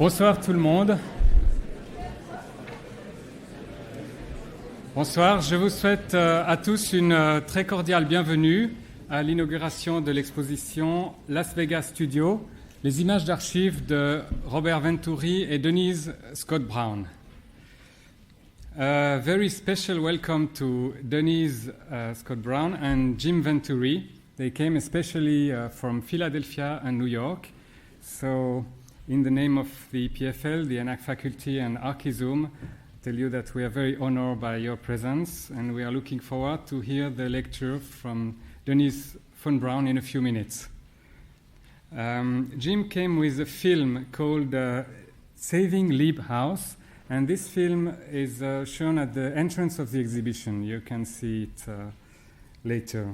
Bonsoir tout le monde. Bonsoir, je vous souhaite à tous une très cordiale bienvenue à l'inauguration de l'exposition Las Vegas Studio, les images d'archives de Robert Venturi et Denise Scott Brown. A very special welcome to Denise Scott Brown and Jim Venturi. They came especially from Philadelphia and New York. So in the name of the EPFL, the ENAC faculty and Archizoom, tell you that we are very honored by your presence and we are looking forward to hear the lecture from Denise von Brown in a few minutes. Jim came with a film called Saving Lieb House, and this film is shown at the entrance of the exhibition. You can see it later.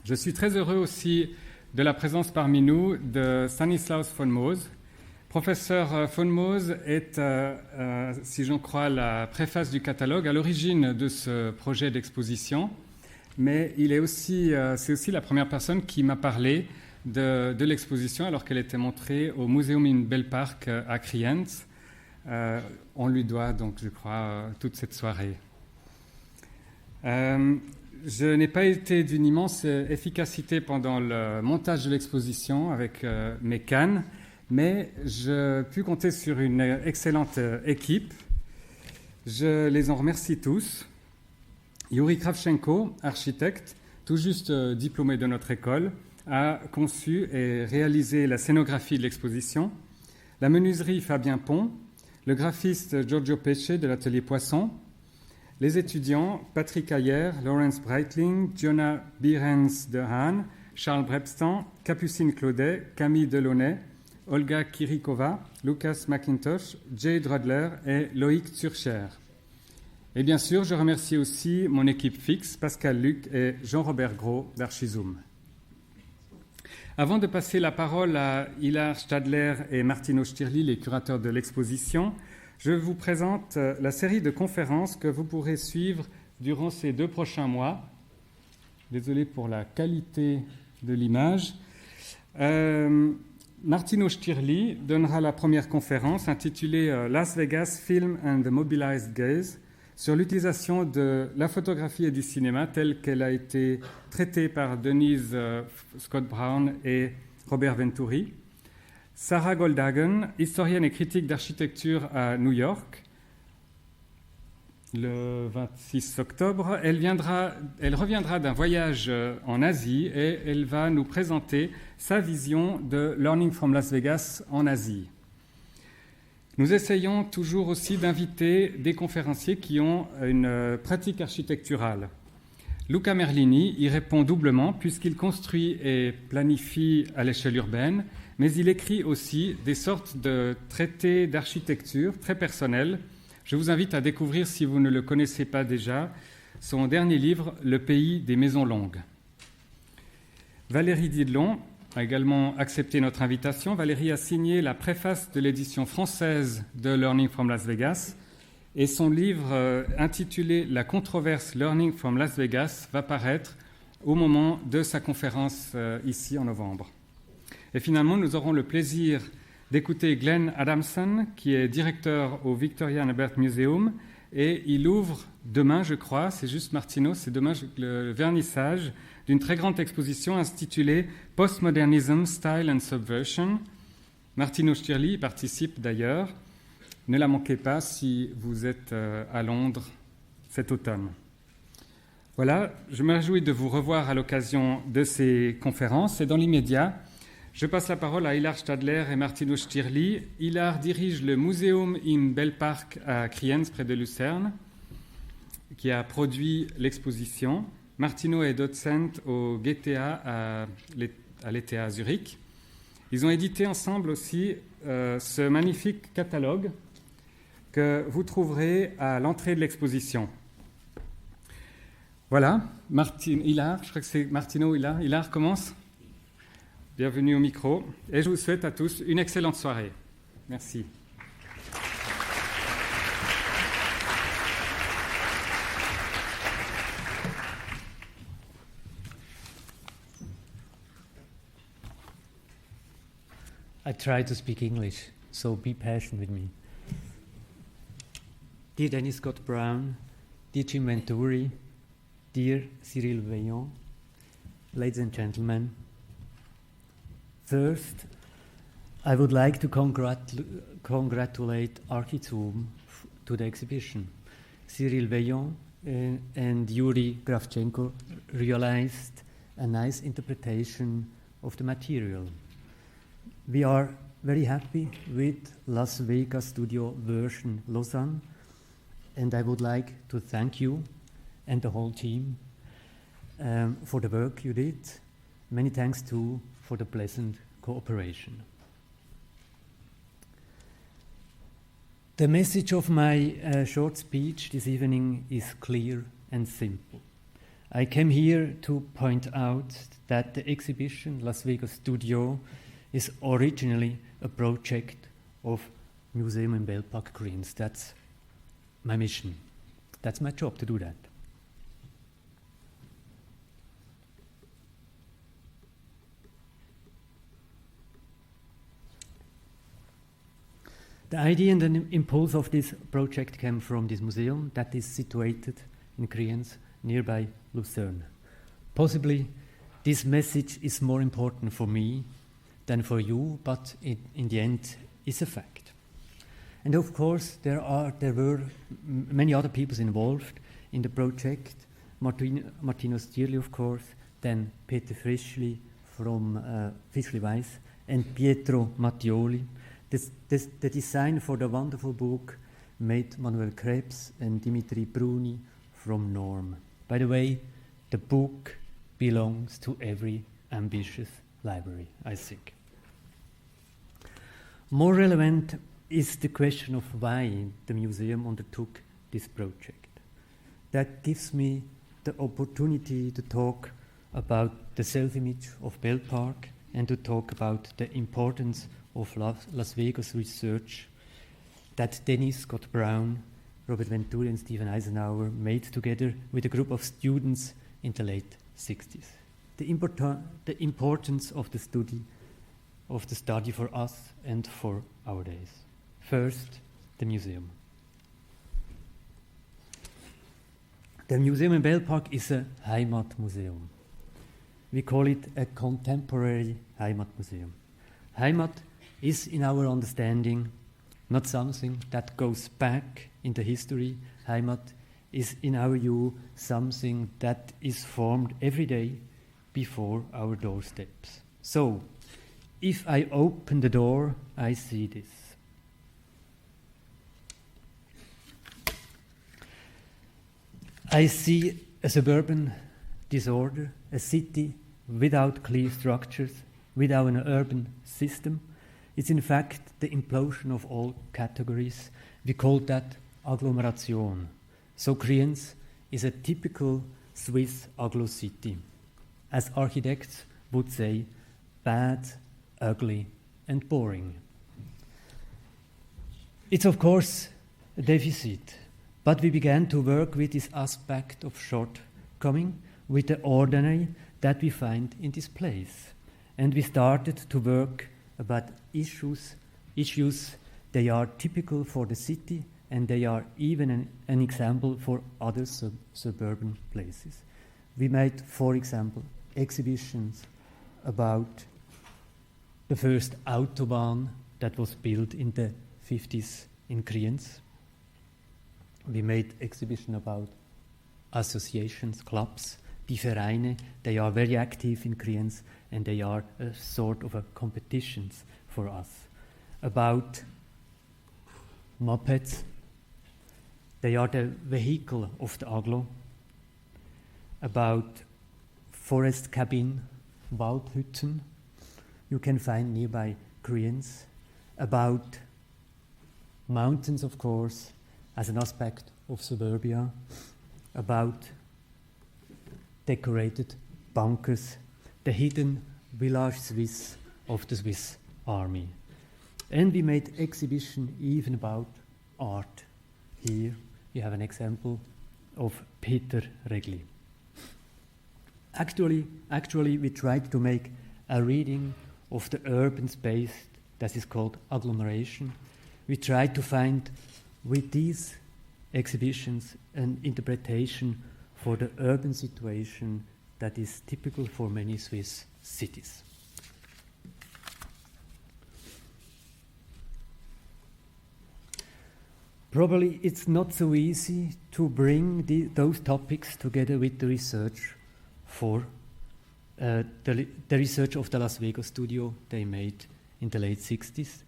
Je suis très heureux aussi de la présence parmi nous de Stanislaus von Moos. Professeur von Moos est, si j'en crois la préface du catalogue, à l'origine de ce projet d'exposition, mais c'est aussi la première personne qui m'a parlé de l'exposition alors qu'elle était montrée au Museum in Bellpark à Kriens. On lui doit donc, je crois, toute cette soirée. Je n'ai pas été d'une immense efficacité pendant le montage de l'exposition avec mes cannes, mais je puis compter sur une excellente équipe. Je les en remercie tous. Yuri Kravchenko, architecte, tout juste diplômé de notre école, a conçu et réalisé la scénographie de l'exposition. La menuiserie Fabien Pont, le graphiste Giorgio Pesce de l'atelier Poisson, les étudiants Patrick Ayer, Lawrence Breitling, Jonah Behrens de Haan, Charles Brebstan, Capucine Claudet, Camille Delaunay, Olga Kirikova, Lucas McIntosh, Jade Rodler et Loïc Turcher. Et bien sûr, je remercie aussi mon équipe fixe, Pascal Luc et Jean-Robert Gros d'Archizoom. Avant de passer la parole à Hilar Stadler et Martino Stirli, les curateurs de l'exposition, je vous présente la série de conférences que vous pourrez suivre durant ces 2 prochains mois. Désolé pour la qualité de l'image. Martino Stirli donnera la première conférence intitulée Las Vegas Film and the Mobilized Gaze sur l'utilisation de la photographie et du cinéma telle qu'elle a été traitée par Denise Scott Brown et Robert Venturi. Sarah Goldhagen, historienne et critique d'architecture à New York, le 26 octobre, elle reviendra d'un voyage en Asie et elle va nous présenter sa vision de Learning from Las Vegas en Asie. Nous essayons toujours aussi d'inviter des conférenciers qui ont une pratique architecturale. Luca Merlini y répond doublement puisqu'il construit et planifie à l'échelle urbaine, mais il écrit aussi des sortes de traités d'architecture très personnels. Je vous invite à découvrir, si vous ne le connaissez pas déjà, son dernier livre, Le pays des maisons longues. Valérie Didlon a également accepté notre invitation. Valérie a signé la préface de l'édition française de Learning from Las Vegas et son livre intitulé « La controverse Learning from Las Vegas » va paraître au moment de sa conférence ici en novembre. Et finalement, nous aurons le plaisir d'écouter Glenn Adamson, qui est directeur au Victoria and Albert Museum, et il ouvre demain, je crois, c'est juste Martino, c'est demain le vernissage d'une très grande exposition intitulée « Postmodernism, Style and Subversion ». Martino Stirli y participe d'ailleurs. Ne la manquez pas si vous êtes à Londres cet automne. Voilà, je me réjouis de vous revoir à l'occasion de ces conférences. Et dans l'immédiat, je passe la parole à Hilar Stadler et Martino Stirli. Hilar dirige le Museum in Bellpark à Kriens, près de Lucerne, qui a produit l'exposition. Martino est docent au GTA à l'ETH à Zurich. Ils ont édité ensemble aussi ce magnifique catalogue que vous trouverez à l'entrée de l'exposition. Voilà, Hilar, je crois que c'est Martino, Hilar. Hilar commence. Bienvenue au micro. Et je vous souhaite à tous une excellente soirée. Merci. I try to speak English. so be patient with me. Dear Denise Scott Brown, dear Jim Venturi, dear Cyril Veillon, ladies and gentlemen, first, I would like to congratulate Archizoom to the exhibition. Cyril Veillon and Yuri Kravchenko realized a nice interpretation of the material. We are very happy with Las Vegas Studio version Lausanne, and I would like to thank you and the whole team for the work you did. Many thanks too for the pleasant cooperation. The message of my short speech this evening is clear and simple. I came here to point out that the exhibition Las Vegas Studio is originally a project of Museum in Belpark Greens. That's my mission. That's my job to do that. The idea and the impulse of this project came from this museum that is situated in Kriens, nearby Lucerne. Possibly this message is more important for me than for you, but in the end is a fact. And of course there were many other people involved in the project. Martino Stierli, of course, then Peter Frischli from Fischli Weiss, and Pietro Mattioli. The design for the wonderful book made Manuel Krebs and Dimitri Bruni from Norm. By the way, the book belongs to every ambitious library, I think. More relevant is the question of why the museum undertook this project. That gives me the opportunity to talk about the self-image of Belpark and to talk about the importance of Las Vegas research that Denise Scott Brown, Robert Venturi and Stephen Eisenhower made together with a group of students in the late 60s. The importance of the study for us and for our days. First, the museum. The museum in Belpark is a Heimatmuseum. We call it a contemporary Heimatmuseum. Heimat is, in our understanding, not something that goes back in the history. Heimat is, in our view, something that is formed every day before our doorsteps. So, if I open the door, I see this. I see a suburban disorder, a city without clear structures, without an urban system. It's in fact the implosion of all categories. We call that agglomeration. So Kriens is a typical Swiss Agglo city. As architects would say, bad, ugly, and boring. It's of course a deficit, but we began to work with this aspect of shortcoming, with the ordinary that we find in this place. And we started to work about issues. They are typical for the city, and they are even an example for other suburban places. We made, for example, exhibitions about the first Autobahn that was built in the 50s in Kriens. We made exhibition about associations, clubs, die Vereine. They are very active in Kriens, and they are a sort of a competitions for us. About mopeds. They are the vehicle of the Agglo. About forest cabin, Waldhütten, you can find nearby Kriens. About mountains, of course, as an aspect of suburbia. About decorated bunkers, the hidden village Swiss of the Swiss Army. And we made exhibition even about art. Here you have an example of Peter Regli. Actually, we tried to make a reading of the urban space that is called agglomeration. We try to find with these exhibitions an interpretation for the urban situation that is typical for many Swiss cities. Probably it's not so easy to bring those topics together with the research for the research of the Las Vegas studio they made in the late 60s.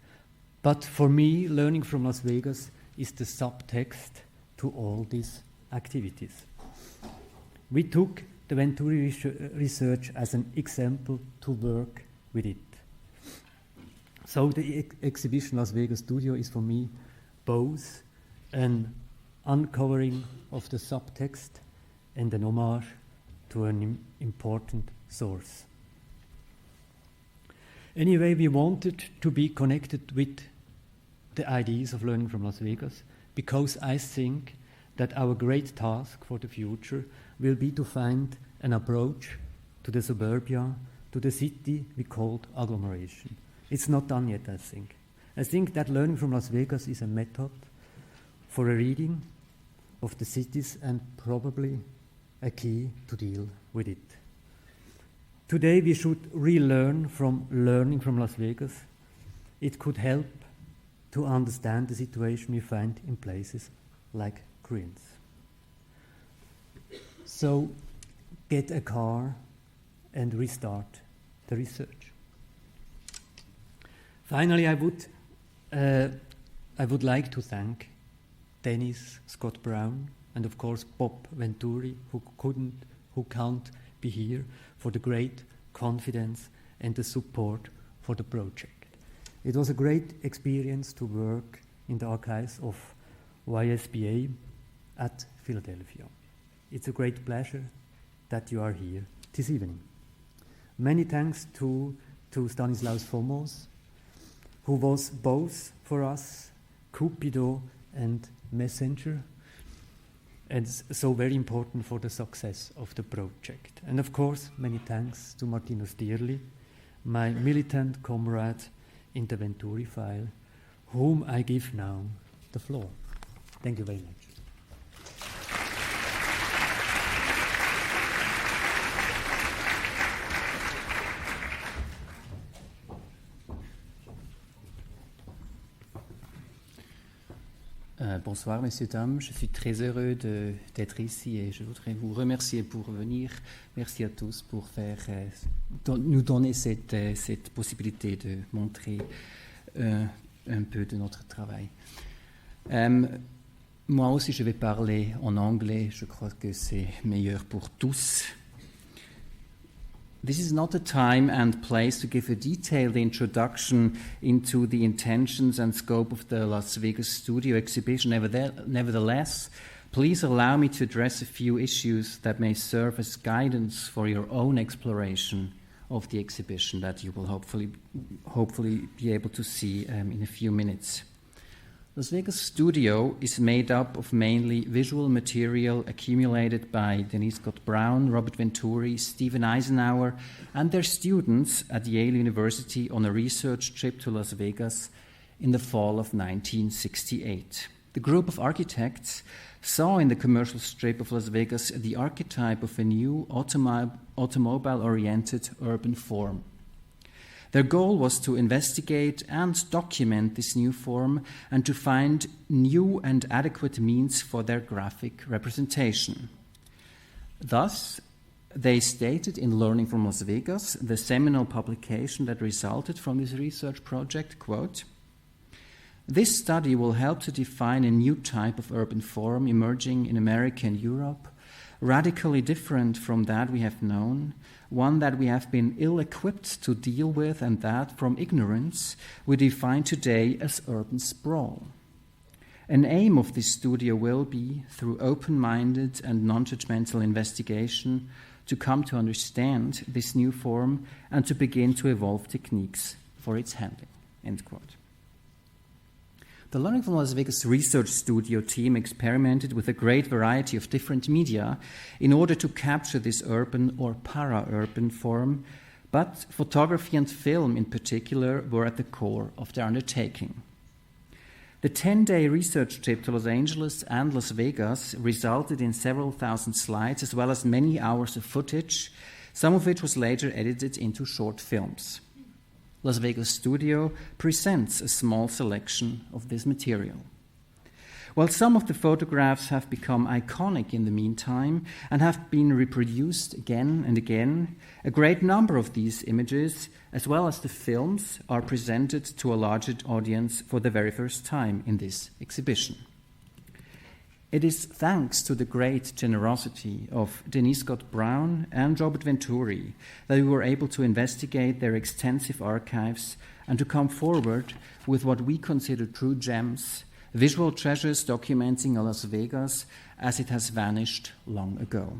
But for me, learning from Las Vegas is the subtext to all these activities. We took the Venturi research as an example to work with it. So the exhibition Las Vegas studio is for me both an uncovering of the subtext and an homage to an important source. Anyway, we wanted to be connected with the ideas of learning from Las Vegas because I think that our great task for the future will be to find an approach to the suburbia, to the city we called agglomeration. It's not done yet, I think. I think that learning from Las Vegas is a method for a reading of the cities and probably a key to deal with it. Today we should relearn from learning from Las Vegas. It could help to understand the situation we find in places like Queens. So get a car and restart the research. Finally, I would like to thank Denise Scott Brown and of course Bob Venturi, who can't be here, for the great confidence and the support for the project. It was a great experience to work in the archives of VSBA at Philadelphia. It's a great pleasure that you are here this evening. Many thanks to Stanislaus Fomos, who was both for us Cupido and messenger, and so very important for the success of the project. And of course, many thanks to Martino Stierli, my militant comrade in the Venturi file, whom I give now the floor. Thank you very much. Bonsoir, messieurs, dames. Je suis très heureux d'être ici et je voudrais vous remercier pour venir. Merci à tous pour nous donner cette possibilité de montrer un peu de notre travail. Moi aussi, je vais parler en anglais. Je crois que c'est meilleur pour tous. This is not a time and place to give a detailed introduction into the intentions and scope of the Las Vegas Studio exhibition. Nevertheless, please allow me to address a few issues that may serve as guidance for your own exploration of the exhibition that you will hopefully be able to see in a few minutes. Las Vegas Studio is made up of mainly visual material accumulated by Denise Scott Brown, Robert Venturi, Stephen Eisenhower, and their students at Yale University on a research trip to Las Vegas in the fall of 1968. The group of architects saw in the commercial strip of Las Vegas the archetype of a new automobile-oriented urban form. Their goal was to investigate and document this new form and to find new and adequate means for their graphic representation. Thus, they stated in Learning from Las Vegas, the seminal publication that resulted from this research project, quote, "This study will help to define a new type of urban form emerging in America and Europe, radically different from that we have known, one that we have been ill-equipped to deal with and that, from ignorance, we define today as urban sprawl. An aim of this studio will be, through open-minded and non-judgmental investigation, to come to understand this new form and to begin to evolve techniques for its handling." End quote. The Learning from Las Vegas research studio team experimented with a great variety of different media in order to capture this urban or para-urban form, but photography and film in particular were at the core of their undertaking. The 10-day research trip to Los Angeles and Las Vegas resulted in several thousand slides as well as many hours of footage, some of which was later edited into short films. Las Vegas Studio presents a small selection of this material. While some of the photographs have become iconic in the meantime and have been reproduced again and again, a great number of these images, as well as the films, are presented to a larger audience for the very first time in this exhibition. It is thanks to the great generosity of Denise Scott Brown and Robert Venturi that we were able to investigate their extensive archives and to come forward with what we consider true gems, visual treasures documenting a Las Vegas as it has vanished long ago.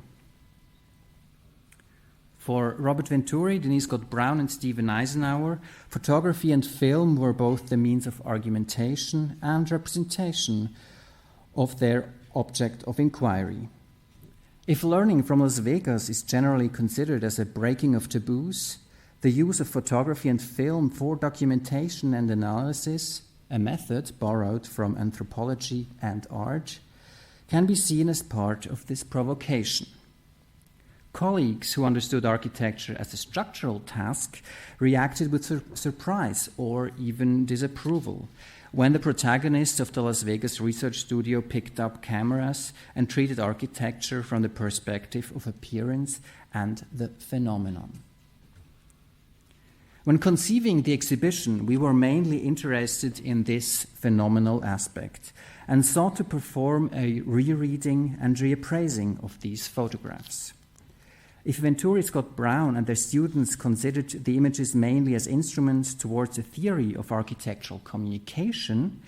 For Robert Venturi, Denise Scott Brown, and Stephen Eisenhower, photography and film were both the means of argumentation and representation of their object of inquiry. If learning from Las Vegas is generally considered as a breaking of taboos, the use of photography and film for documentation and analysis, a method borrowed from anthropology and art, can be seen as part of this provocation. Colleagues who understood architecture as a structural task reacted with surprise or even disapproval when the protagonists of the Las Vegas research studio picked up cameras and treated architecture from the perspective of appearance and the phenomenon. When conceiving the exhibition, we were mainly interested in this phenomenal aspect and sought to perform a rereading and reappraising of these photographs. If Venturi, Scott Brown, and their students considered the images mainly as instruments towards a theory of architectural communication,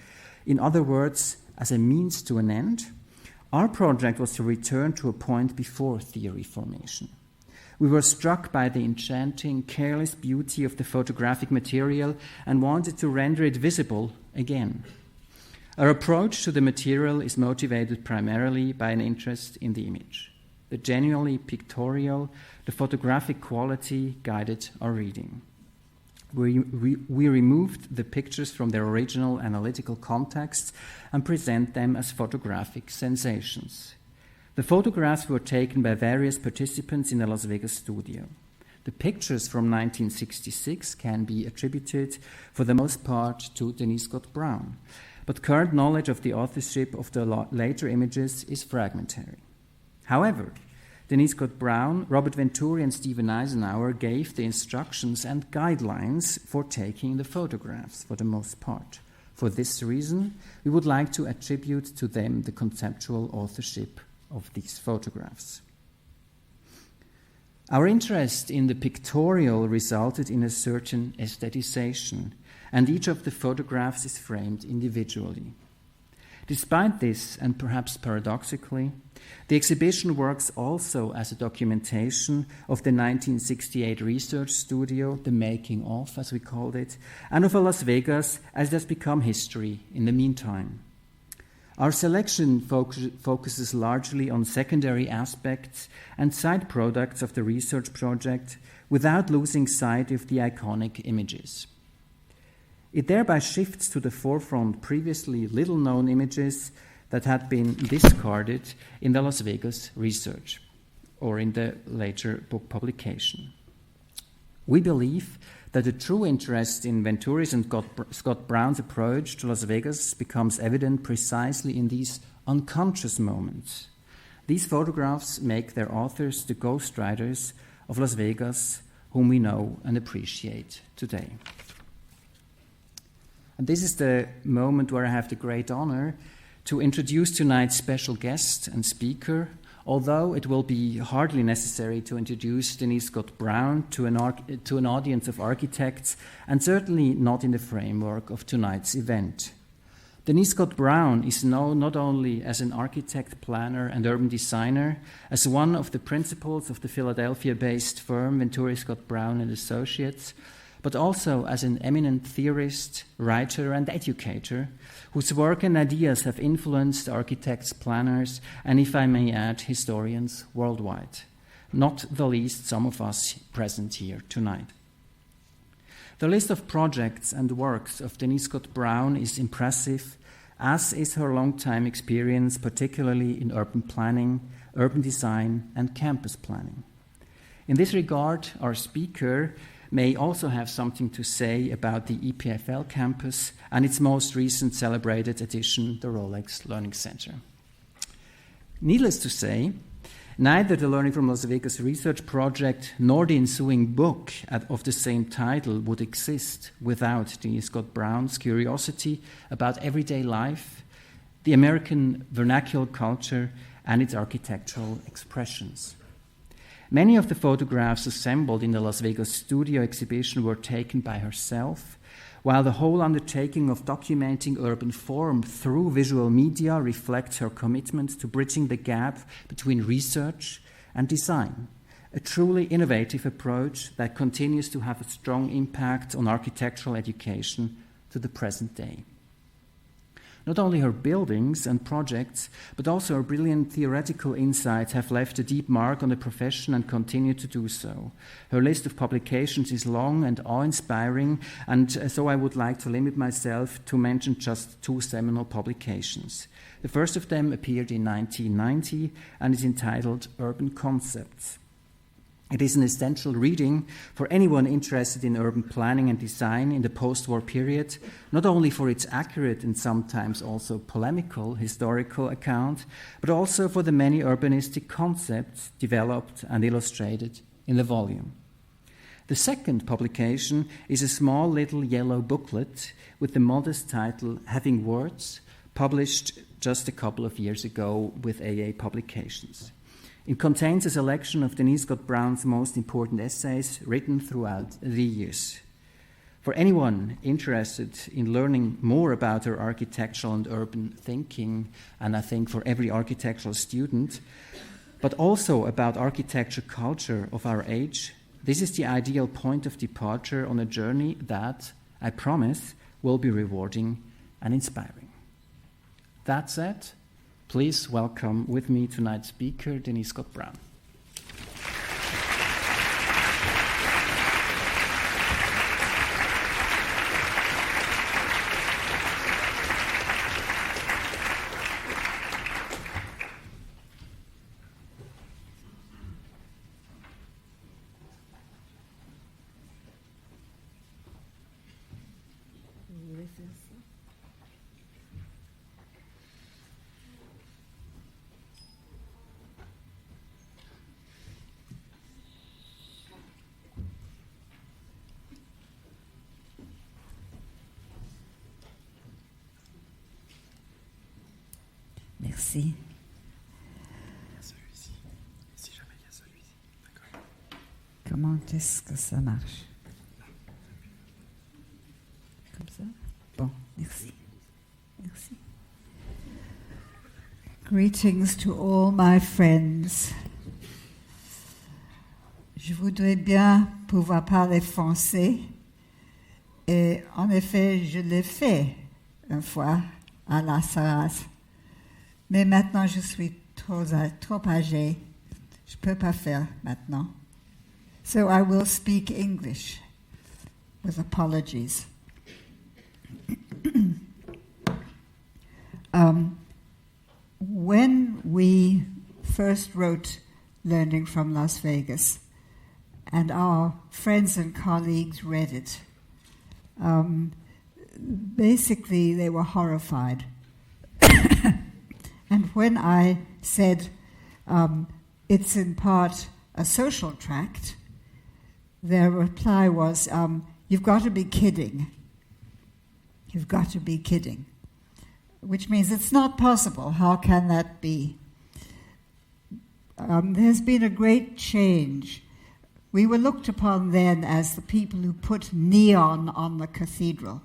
in other words, as a means to an end, our project was to return to a point before theory formation. We were struck by the enchanting, careless beauty of the photographic material and wanted to render it visible again. Our approach to the material is motivated primarily by an interest in the image. The genuinely pictorial, the photographic quality guided our reading. We removed the pictures from their original analytical context and present them as photographic sensations. The photographs were taken by various participants in the Las Vegas studio. The pictures from 1966 can be attributed, for the most part, to Denise Scott Brown, but current knowledge of the authorship of the later images is fragmentary. However, Denise Scott Brown, Robert Venturi, and Stephen Eisenhower gave the instructions and guidelines for taking the photographs, for the most part. For this reason, we would like to attribute to them the conceptual authorship of these photographs. Our interest in the pictorial resulted in a certain aestheticization, and each of the photographs is framed individually. Despite this, and perhaps paradoxically, the exhibition works also as a documentation of the 1968 research studio, the making of, as we called it, and of Las Vegas as it has become history in the meantime. Our selection focuses largely on secondary aspects and side products of the research project without losing sight of the iconic images. It thereby shifts to the forefront previously little-known images that had been discarded in the Las Vegas research or in the later book publication. We believe that the true interest in Venturi's and Scott Brown's approach to Las Vegas becomes evident precisely in these unconscious moments. These photographs make their authors the ghostwriters of Las Vegas, whom we know and appreciate today. And this is the moment where I have the great honor to introduce tonight's special guest and speaker, although it will be hardly necessary to introduce Denise Scott Brown to an audience of architects, and certainly not in the framework of tonight's event. Denise Scott Brown is known not only as an architect, planner, and urban designer, as one of the principals of the Philadelphia-based firm Venturi Scott Brown and Associates, but also as an eminent theorist, writer, and educator, whose work and ideas have influenced architects, planners, and, if I may add, historians worldwide. not the least some of us present here tonight. The list of projects and works of Denise Scott Brown is impressive, as is her long-time experience, particularly in urban planning, urban design, and campus planning. In this regard, our speaker may also have something to say about the EPFL campus and its most recent celebrated edition, the Rolex Learning Center. Needless to say, neither the Learning from Las Vegas research project nor the ensuing book of the same title would exist without Denise Scott Brown's curiosity about everyday life, the American vernacular culture, and its architectural expressions. Many of the photographs assembled in the Las Vegas studio exhibition were taken by herself, while the whole undertaking of documenting urban form through visual media reflects her commitment to bridging the gap between research and design, a truly innovative approach that continues to have a strong impact on architectural education to the present day. Not only her buildings and projects, but also her brilliant theoretical insights have left a deep mark on the profession and continue to do so. Her list of publications is long and awe-inspiring, and so I would like to limit myself to mention just two seminal publications. The first of them appeared in 1990 and is entitled Urban Concepts. It is an essential reading for anyone interested in urban planning and design in the post-war period, not only for its accurate and sometimes also polemical historical account, but also for the many urbanistic concepts developed and illustrated in the volume. The second publication is a small little yellow booklet with the modest title Having Words, published just a couple of years ago with AA Publications. It contains a selection of Denise Scott Brown's most important essays written throughout the years. For anyone interested in learning more about her architectural and urban thinking, and I think for every architectural student, but also about architecture culture of our age, this is the ideal point of departure on a journey that, I promise, will be rewarding and inspiring. That said, please welcome with me tonight's speaker, Denise Scott Brown. Merci. Celui-ci. Si jamais il y a celui-ci. D'accord. Comment est-ce que ça marche? Comme ça? Bon, merci. Merci. Greetings to all my friends. Je voudrais bien pouvoir parler français. Et en effet, je l'ai fait une fois à la Sarraz. Mais maintenant, je suis trop âgée. Je ne peux pas faire maintenant. So I will speak English with apologies. When we first wrote Learning from Las Vegas, and our friends and colleagues read it, basically they were horrified. And when I said it's in part a social tract, their reply was, you've got to be kidding. You've got to be kidding. Which means it's not possible. How can that be? There's been a great change. We were looked upon then as the people who put neon on the cathedral.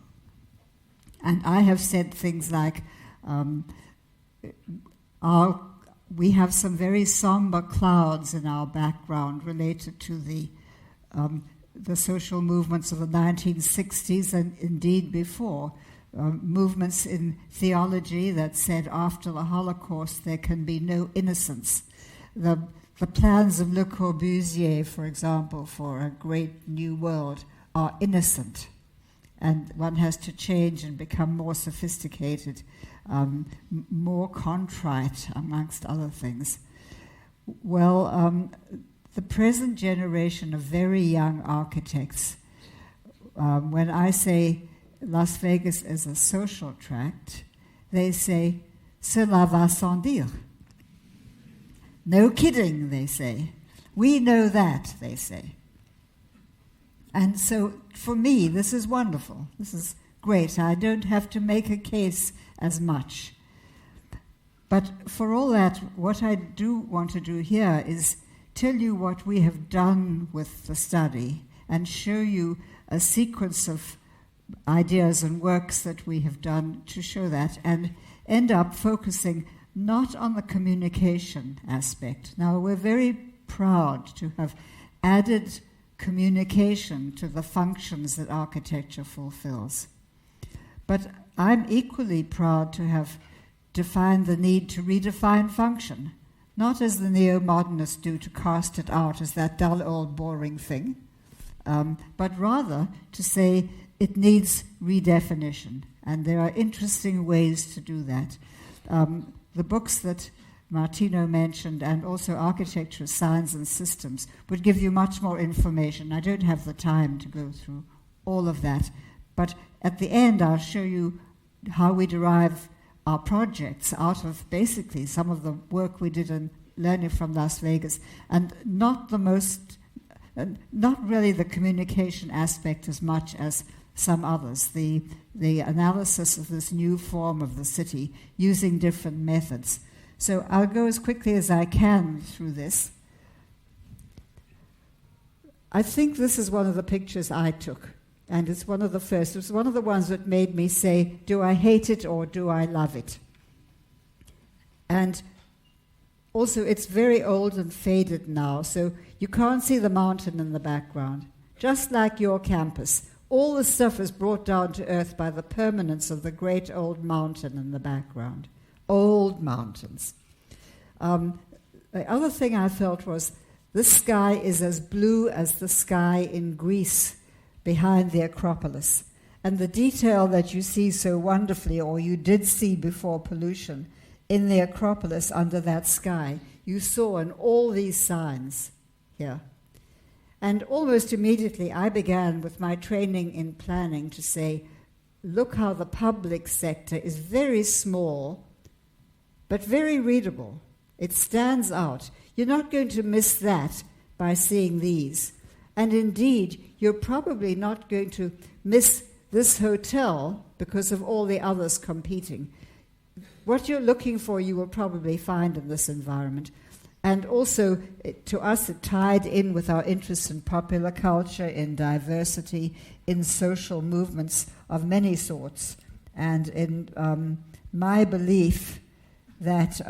And I have said things like, we have some very somber clouds in our background related to the social movements of the 1960s and indeed before. Movements in theology that said after the Holocaust there can be no innocence. The the plans of Le Corbusier, for example, for a great new world are innocent, and one has to change and become more sophisticated, more contrite, amongst other things. Well, the present generation of very young architects, when I say Las Vegas is a social tract, they say, cela va sans dire. No kidding, they say. We know that, they say. And so, for me, this is wonderful. This is great. I don't have to make a case as much. But for all that, what I do want to do here is tell you what we have done with the study and show you a sequence of ideas and works that we have done to show that, and end up focusing not on the communication aspect. Now, we're very proud to have added communication to the functions that architecture fulfills. But I'm equally proud to have defined the need to redefine function, not as the neo-modernists do, to cast it out as that dull old boring thing, but rather to say it needs redefinition, and there are interesting ways to do that. The books that Martino mentioned, and also Architecture, Science and Systems, would give you much more information. I don't have the time to go through all of that, but at the end I'll show you how we derive our projects out of basically some of the work we did in learning from Las Vegas, and not really the communication aspect as much as some others, the analysis of this new form of the city using different methods. So I'll go as quickly as I can through this. I think this is one of the pictures I took, and it's one of the first. It was one of the ones that made me say, do I hate it or do I love it? And also, it's very old and faded now, so you can't see the mountain in the background. Just like your campus, all the stuff is brought down to earth by the permanence of the great old mountain in the background. Old mountains. The other thing I felt was this sky is as blue as the sky in Greece behind the Acropolis. And the detail that you see so wonderfully, or you did see before pollution, in the Acropolis under that sky, you saw in all these signs here. And almost immediately I began with my training in planning to say, look how the public sector is very small, but very readable. It stands out. You're not going to miss that by seeing these. And indeed, you're probably not going to miss this hotel because of all the others competing. What you're looking for, you will probably find in this environment. And also, to us, it tied in with our interest in popular culture, in diversity, in social movements of many sorts, and in my belief that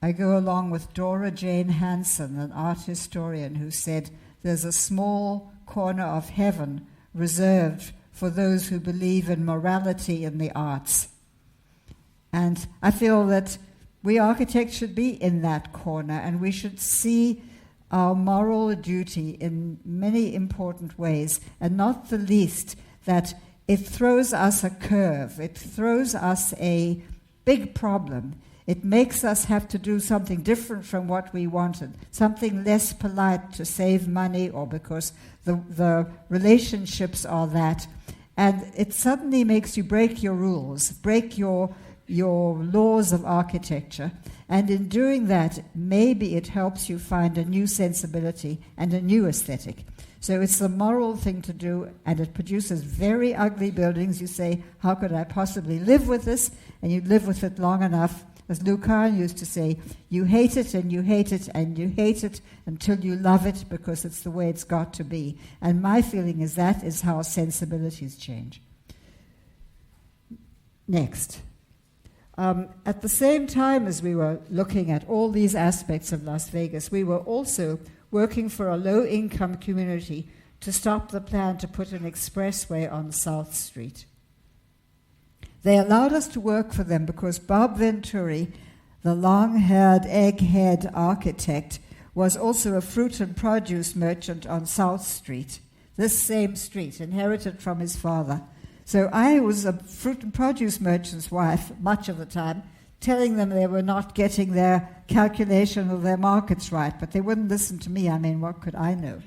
I go along with Dora Jane Hansen, an art historian, who said there's a small corner of heaven reserved for those who believe in morality in the arts. And I feel that we architects should be in that corner, and we should see our moral duty in many important ways, and not the least that it throws us a curve, it throws us a big problem. It makes us have to do something different from what we wanted, something less polite to save money or because the relationships are that. And it suddenly makes you break your rules, break your laws of architecture, and in doing that, maybe it helps you find a new sensibility and a new aesthetic. So it's the moral thing to do, and it produces very ugly buildings. You say, how could I possibly live with this? And you live with it long enough. As Lucan used to say, you hate it and you hate it and you hate it until you love it because it's the way it's got to be. And my feeling is that is how sensibilities change. Next. At the same time as we were looking at all these aspects of Las Vegas, we were also working for a low-income community to stop the plan to put an expressway on South Street. They allowed us to work for them because Bob Venturi the long-haired, egg-haired architect, was also a fruit and produce merchant on South Street, this same street, inherited from his father. So I was a fruit and produce merchant's wife much of the time, telling them they were not getting their calculation of their markets right, but they wouldn't listen to me. I mean, what could I know?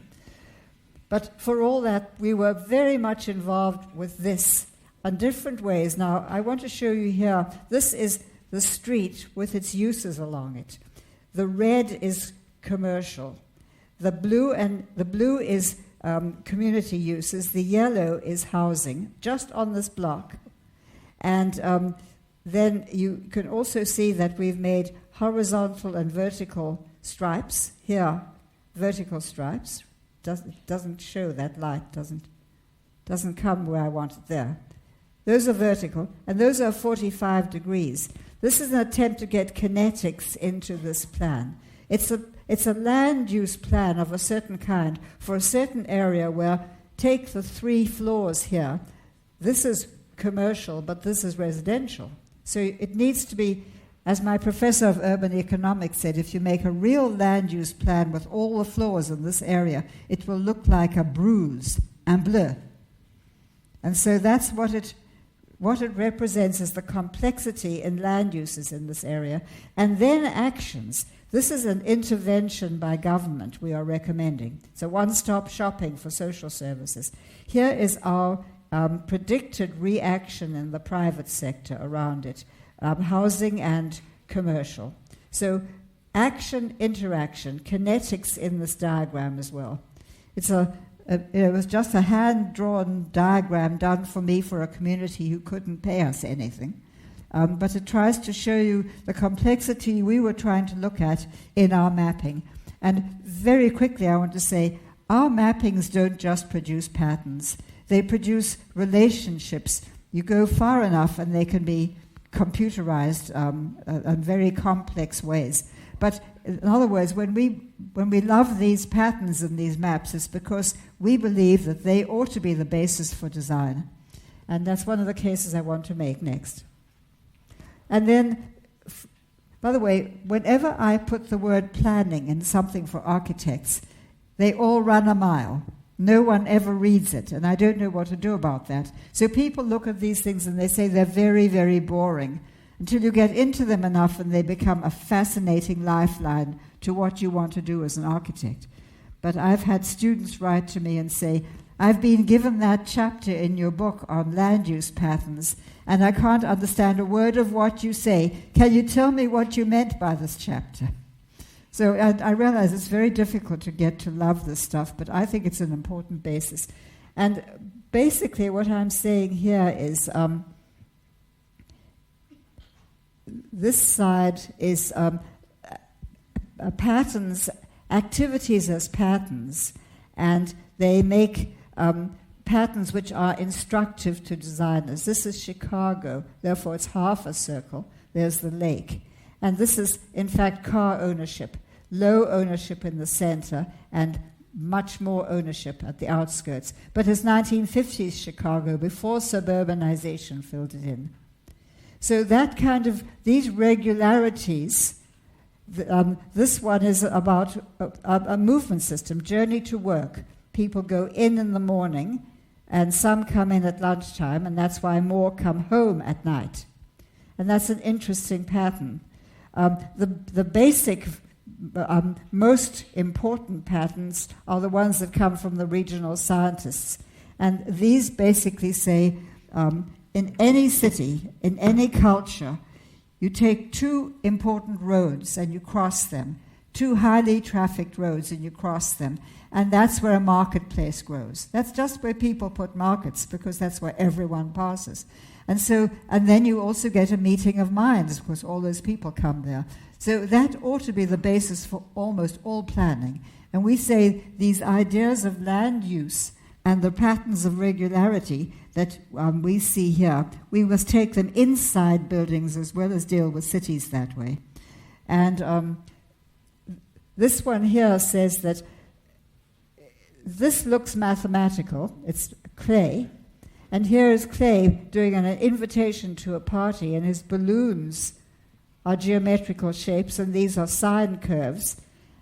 But for all that, we were very much involved with this in different ways. Now, I want to show you here, this is the street with its uses along it. The red is commercial. The blue is community uses. The yellow is housing, just on this block. And then you can also see that we've made horizontal and vertical stripes. Here, vertical stripes. Doesn't show that light, doesn't come where I want it there. Those are vertical, and those are 45 degrees. This is an attempt to get kinetics into this plan. It's a land use plan of a certain kind for a certain area where, take the 3 floors here, this is commercial, but this is residential. So it needs to be, as my professor of urban economics said, if you make a real land use plan with all the floors in this area, it will look like a bruise, un bleu. And so that's what it represents is the complexity in land uses in this area. And then actions. This is an intervention by government we are recommending. It's a one-stop shopping for social services. Here is our predicted reaction in the private sector around it, housing and commercial. So action, interaction, kinetics in this diagram as well. It was just a hand-drawn diagram done for me for a community who couldn't pay us anything. But it tries to show you the complexity we were trying to look at in our mapping. And very quickly I want to say, our mappings don't just produce patterns. They produce relationships. You go far enough and they can be computerized in very complex ways. But in other words, when we love these patterns and these maps, it's because we believe that they ought to be the basis for design. And that's one of the cases I want to make next. And then, by the way, whenever I put the word planning in something for architects, they all run a mile. No one ever reads it, and I don't know what to do about that. So people look at these things and they say they're very, very boring, until you get into them enough and they become a fascinating lifeline to what you want to do as an architect. But I've had students write to me and say, I've been given that chapter in your book on land use patterns, and I can't understand a word of what you say. Can you tell me what you meant by this chapter? So I realize it's very difficult to get to love this stuff, but I think it's an important basis. And basically what I'm saying here is this side is patterns, activities as patterns, and they make patterns which are instructive to designers. This is Chicago, therefore it's half a circle. There's the lake. And this is, in fact, car ownership. Low ownership in the center and much more ownership at the outskirts. But it's 1950s Chicago, before suburbanization filled it in. So that kind of, these regularities, this one is about a movement system, journey to work. People go in the morning, and some come in at lunchtime, and that's why more come home at night. And that's an interesting pattern. The basic, most important patterns are the ones that come from the regional scientists. And these basically say, in any city, in any culture, you take 2 important roads and you cross them, 2 highly trafficked roads and you cross them, and that's where a marketplace grows. That's just where people put markets, because that's where everyone passes. And then you also get a meeting of minds, because all those people come there. So that ought to be the basis for almost all planning. And we say these ideas of land use and the patterns of regularity that we see here, we must take them inside buildings as well as deal with cities that way. And this one here says that this looks mathematical. It's clay. And here is Clay doing an invitation to a party, and his balloons are geometrical shapes, and these are sine curves.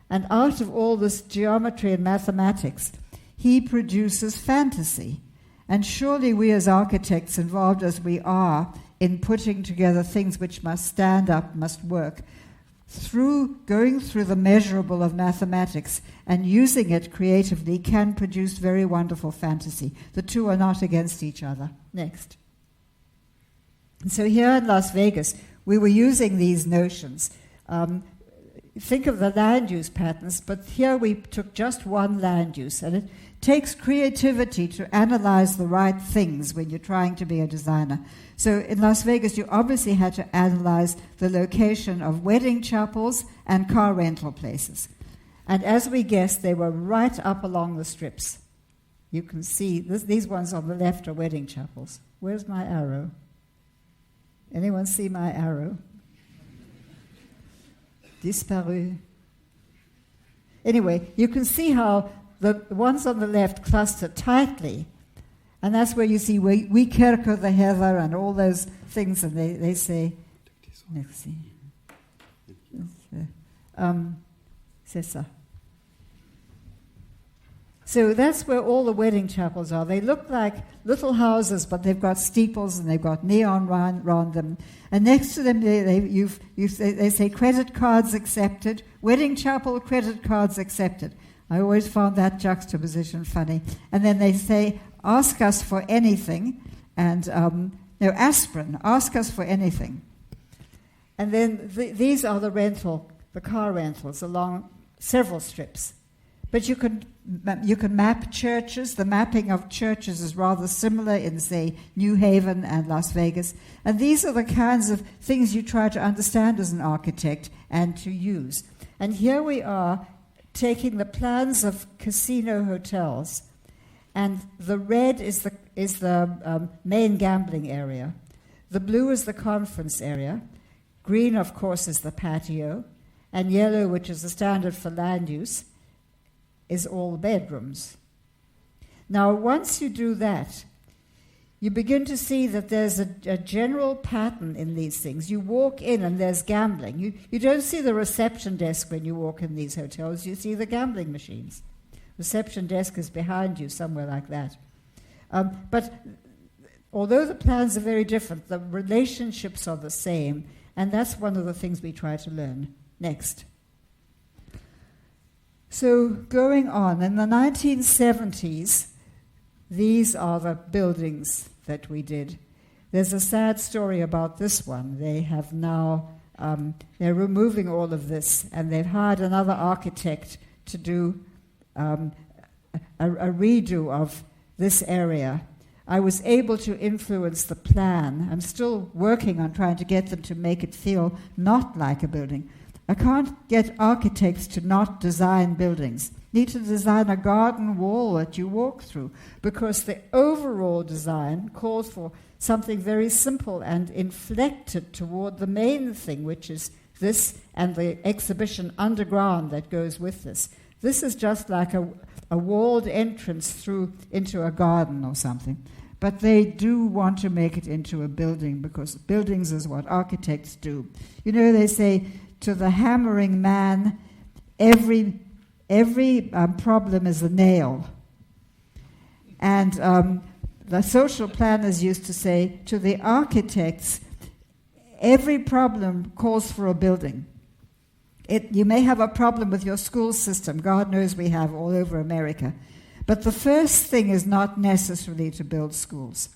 And out of all this geometry and mathematics, he produces fantasy. And surely we as architects, involved as we are in putting together things which must stand up, must work, going through the measurable of mathematics and using it creatively can produce very wonderful fantasy. The two are not against each other. Next. And so here in Las Vegas, we were using these notions. Think of the land use patterns, but here we took just one land use, and it takes creativity to analyze the right things when you're trying to be a designer. So in Las Vegas, you obviously had to analyze the location of wedding chapels and car rental places. And as we guessed, they were right up along the strips. You can see these ones on the left are wedding chapels. Where's my arrow? Anyone see my arrow? Disparu. Anyway, you can see how the ones on the left cluster tightly, and that's where you see we kerker the heather and all those things, and they say, let's see, c'est ça. So that's where all the wedding chapels are. They look like little houses, but they've got steeples and they've got neon around them. And next to them, they say credit cards accepted, wedding chapel, credit cards accepted. I always found that juxtaposition funny. And then they say, ask us for anything, and aspirin, ask us for anything. And then these are the car rentals along several strips. But you can map churches. The mapping of churches is rather similar in, say, New Haven and Las Vegas. And these are the kinds of things you try to understand as an architect and to use. And here we are taking the plans of casino hotels, and the red is the main gambling area. The blue is the conference area. Green, of course, is the patio. And yellow, which is the standard for land use, is all the bedrooms. Now, once you do that, you begin to see that there's a general pattern in these things. You walk in and there's gambling. You don't see the reception desk when you walk in these hotels. You see the gambling machines. Reception desk is behind you, somewhere like that. But although the plans are very different, the relationships are the same, and that's one of the things we try to learn. Next. So going on, in the 1970s, these are the buildings that we did. There's a sad story about this one. They have now, they're removing all of this, and they've hired another architect to do a redo of this area. I was able to influence the plan. I'm still working on trying to get them to make it feel not like a building. I can't get architects to not design buildings. Need to design a garden wall that you walk through, because the overall design calls for something very simple and inflected toward the main thing, which is this and the exhibition underground that goes with this. This is just like a walled entrance through into a garden or something. But they do want to make it into a building, because buildings is what architects do. You know, they say, to the hammering man, every problem is a nail. And the social planners used to say, to the architects, every problem calls for a building. You may have a problem with your school system. God knows we have all over America. But the first thing is not necessarily to build schools.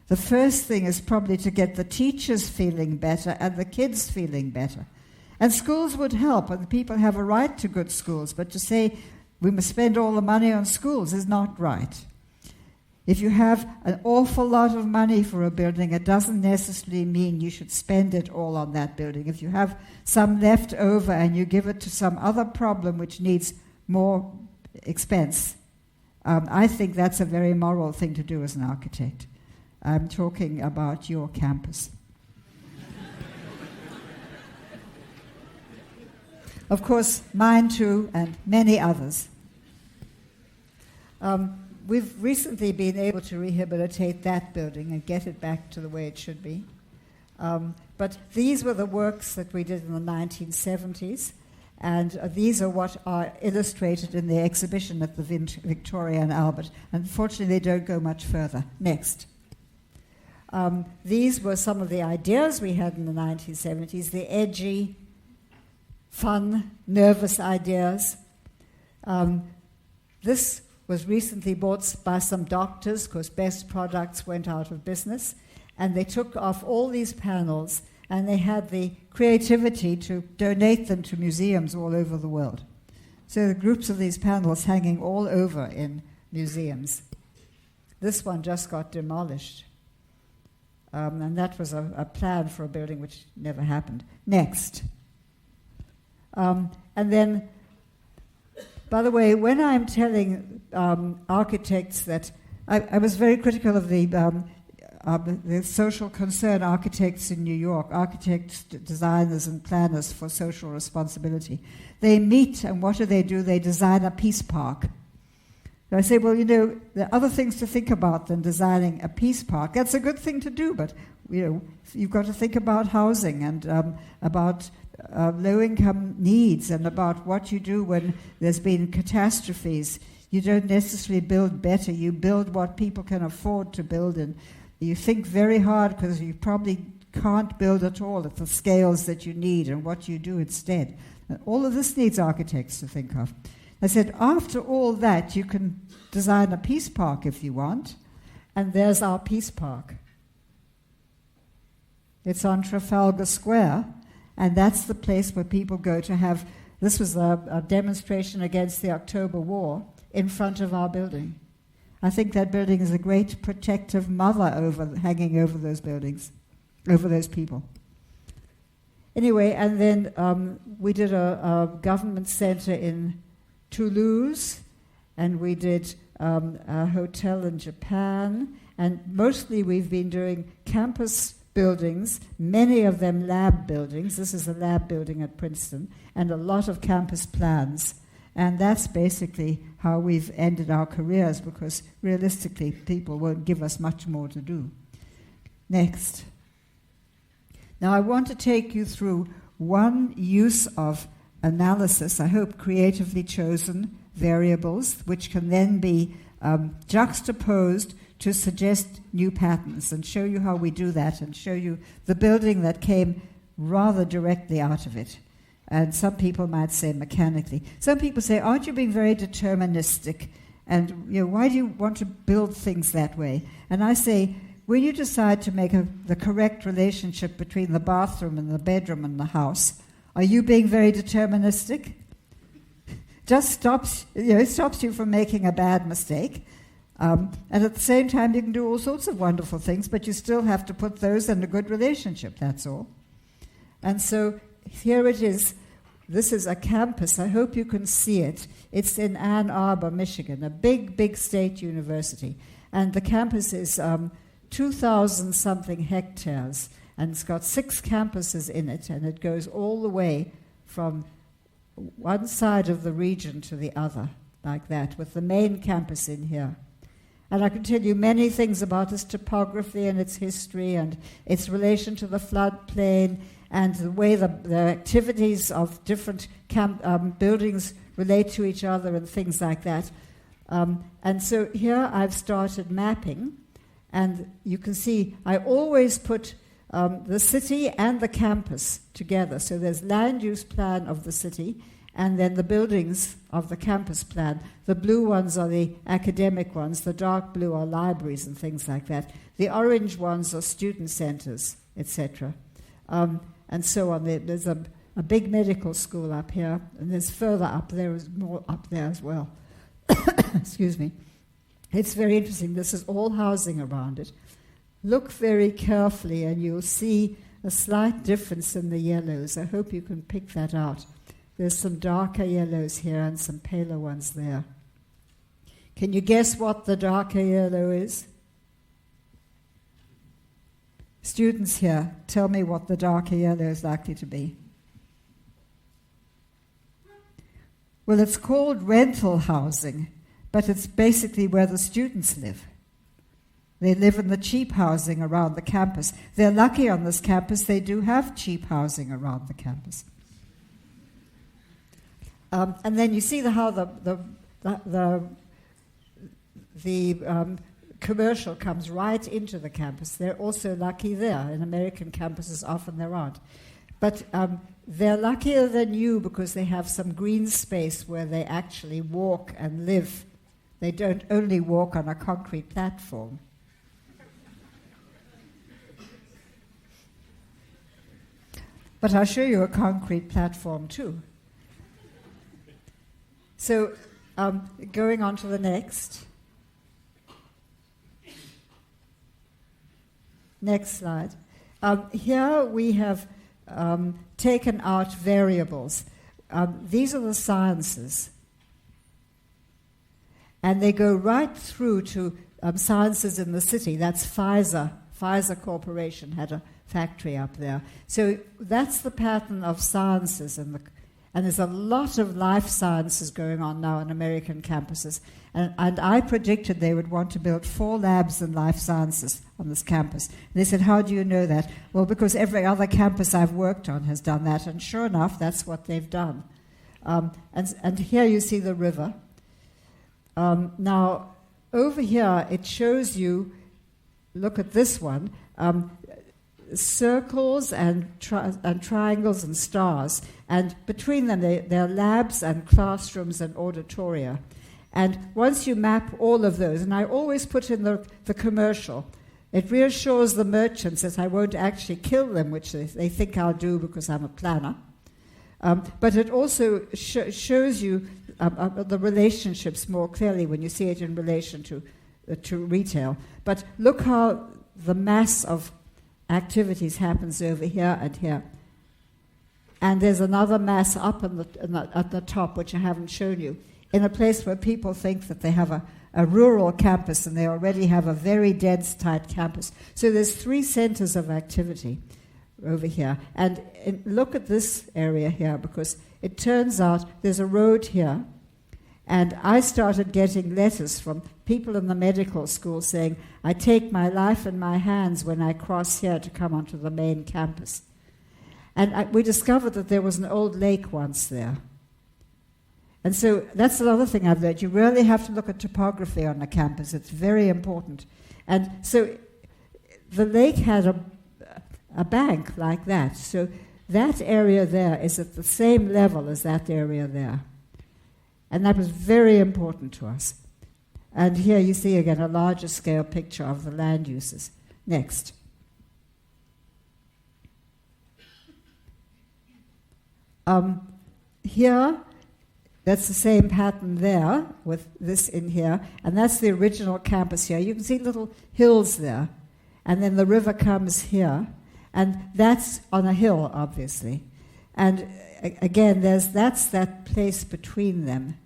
The first thing is probably to get the teachers feeling better and the kids feeling better. And schools would help, and people have a right to good schools, but to say we must spend all the money on schools is not right. If you have an awful lot of money for a building, it doesn't necessarily mean you should spend it all on that building. If you have some left over and you give it to some other problem which needs more expense, I think that's a very moral thing to do as an architect. I'm talking about your campus. Of course, mine too, and many others. We've recently been able to rehabilitate that building and get it back to the way it should be. But these were the works that we did in the 1970s, and these are what are illustrated in the exhibition at the Victoria and Albert. Unfortunately, they don't go much further. Next. These were some of the ideas we had in the 1970s, the edgy, fun, nervous ideas. This was recently bought by some doctors because Best Products went out of business, and they took off all these panels and they had the creativity to donate them to museums all over the world. So the groups of these panels hanging all over in museums. This one just got demolished. And that was a plan for a building which never happened. Next. And then, by the way, when I'm telling architects that I was very critical of the social concern architects in New York, architects, designers, and planners for social responsibility. They meet, and what do? They design a peace park. So I say, well, there are other things to think about than designing a peace park. That's a good thing to do, but you've got to think about housing and about low-income needs and about what you do when there's been catastrophes. You don't necessarily build better. You build what people can afford to build, and you think very hard because you probably can't build at all at the scales that you need and what you do instead. And all of this needs architects to think of. I said, after all that, you can design a peace park if you want, and there's our peace park. It's on Trafalgar Square, and that's the place where people go to have, this was a demonstration against the October War in front of our building. I think that building is a great protective mother hanging over those buildings, over those people. Anyway, and then we did a government center in Toulouse, and we did a hotel in Japan, and mostly we've been doing campus buildings, many of them lab buildings. This is a lab building at Princeton, and a lot of campus plans. And that's basically how we've ended our careers, because realistically people won't give us much more to do. Next. Now I want to take you through one use of analysis, I hope creatively chosen variables, which can then be juxtaposed to suggest new patterns, and show you how we do that, and show you the building that came rather directly out of it. And some people might say mechanically. Some people say, aren't you being very deterministic? And why do you want to build things that way? And I say, when you decide to make the correct relationship between the bathroom and the bedroom and the house, are you being very deterministic? Just stops, it stops you from making a bad mistake. And at the same time, you can do all sorts of wonderful things, but you still have to put those in a good relationship, that's all. And so here it is. This is a campus. I hope you can see it. It's in Ann Arbor, Michigan, a big, big state university. And the campus is 2,000-something hectares. And it's got 6 campuses in it, and it goes all the way from one side of the region to the other, like that, with the main campus in here. And I can tell you many things about its topography and its history and its relation to the floodplain and the way the activities of different buildings relate to each other and things like that. And so here I've started mapping, and you can see I always put the city and the campus together. So there's land use plan of the city, and then the buildings of the campus plan. The blue ones are the academic ones, the dark blue are libraries and things like that. The orange ones are student centers, etc. And so on. There's a big medical school up here, and there's further up there, is more up there as well. Excuse me. It's very interesting. This is all housing around it. Look very carefully, and you'll see a slight difference in the yellows. I hope you can pick that out. There's some darker yellows here and some paler ones there. Can you guess what the darker yellow is? Students here, tell me what the darker yellow is likely to be. Well, it's called rental housing, but it's basically where the students live. They live in the cheap housing around the campus. They're lucky on this campus, they do have cheap housing around the campus. And then you see how the commercial comes right into the campus. They're also lucky there. In American campuses, often there aren't. But they're luckier than you because they have some green space where they actually walk and live. They don't only walk on a concrete platform. But I'll show you a concrete platform too. So, going on to the next slide. Here we have taken out variables. These are the sciences. And they go right through to sciences in the city. That's Pfizer. Pfizer Corporation had a factory up there. So that's the pattern of sciences. And there's a lot of life sciences going on now in American campuses. And I predicted they would want to build 4 labs in life sciences on this campus. And they said, how do you know that? Well, because every other campus I've worked on has done that. And sure enough, that's what they've done. And here you see the river. Now, over here, it shows you, look at this one, circles and triangles and stars. And between them, there are labs and classrooms and auditoria. And once you map all of those, and I always put in the commercial, it reassures the merchants that I won't actually kill them, which they think I'll do because I'm a planner. But it also shows you the relationships more clearly when you see it in relation to retail. But look how the mass of activities happens over here and here. And there's another mass up at the top, which I haven't shown you, in a place where people think that they have a rural campus and they already have a very dense, tight campus. So there's 3 centers of activity over here. And look at this area here, because it turns out there's a road here. And I started getting letters from people in the medical school saying, I take my life in my hands when I cross here to come onto the main campus. And we discovered that there was an old lake once there. And so that's another thing I've learned. You really have to look at topography on a campus. It's very important. And so the lake had a bank like that. So that area there is at the same level as that area there. And that was very important to us. And here you see again a larger scale picture of the land uses. Next. Here, that's the same pattern there with this in here. And that's the original campus here. You can see little hills there. And then the river comes here. And that's on a hill, obviously. And again, that's that place between them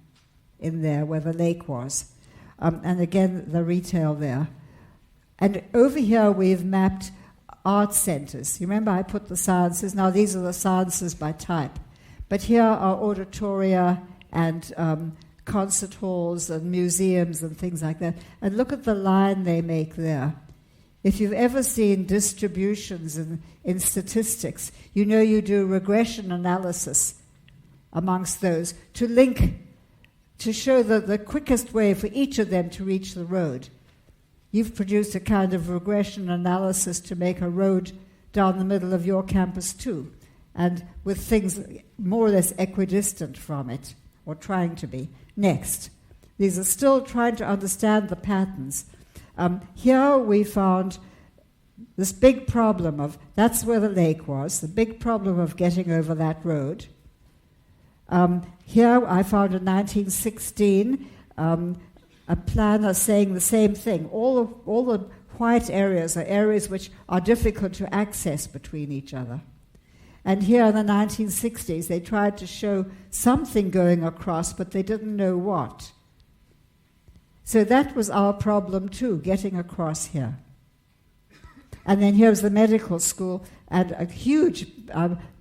in there where the lake was. And again, the retail there. And over here, we've mapped art centers. You remember I put the sciences? Now, these are the sciences by type. But here are auditoria and concert halls and museums and things like that. And look at the line they make there. If you've ever seen distributions in statistics, you know you do regression analysis amongst those to link, to show the quickest way for each of them to reach the road. You've produced a kind of regression analysis to make a road down the middle of your campus too, and with things more or less equidistant from it, or trying to be. Next. These are still trying to understand the patterns. Here we found this big problem of, that's where the lake was, the big problem of getting over that road. Here I found in 1916 a planner saying the same thing. All the white areas are areas which are difficult to access between each other. And here in the 1960s they tried to show something going across, but they didn't know what. So that was our problem too, getting across here. And then here's the medical school, and a huge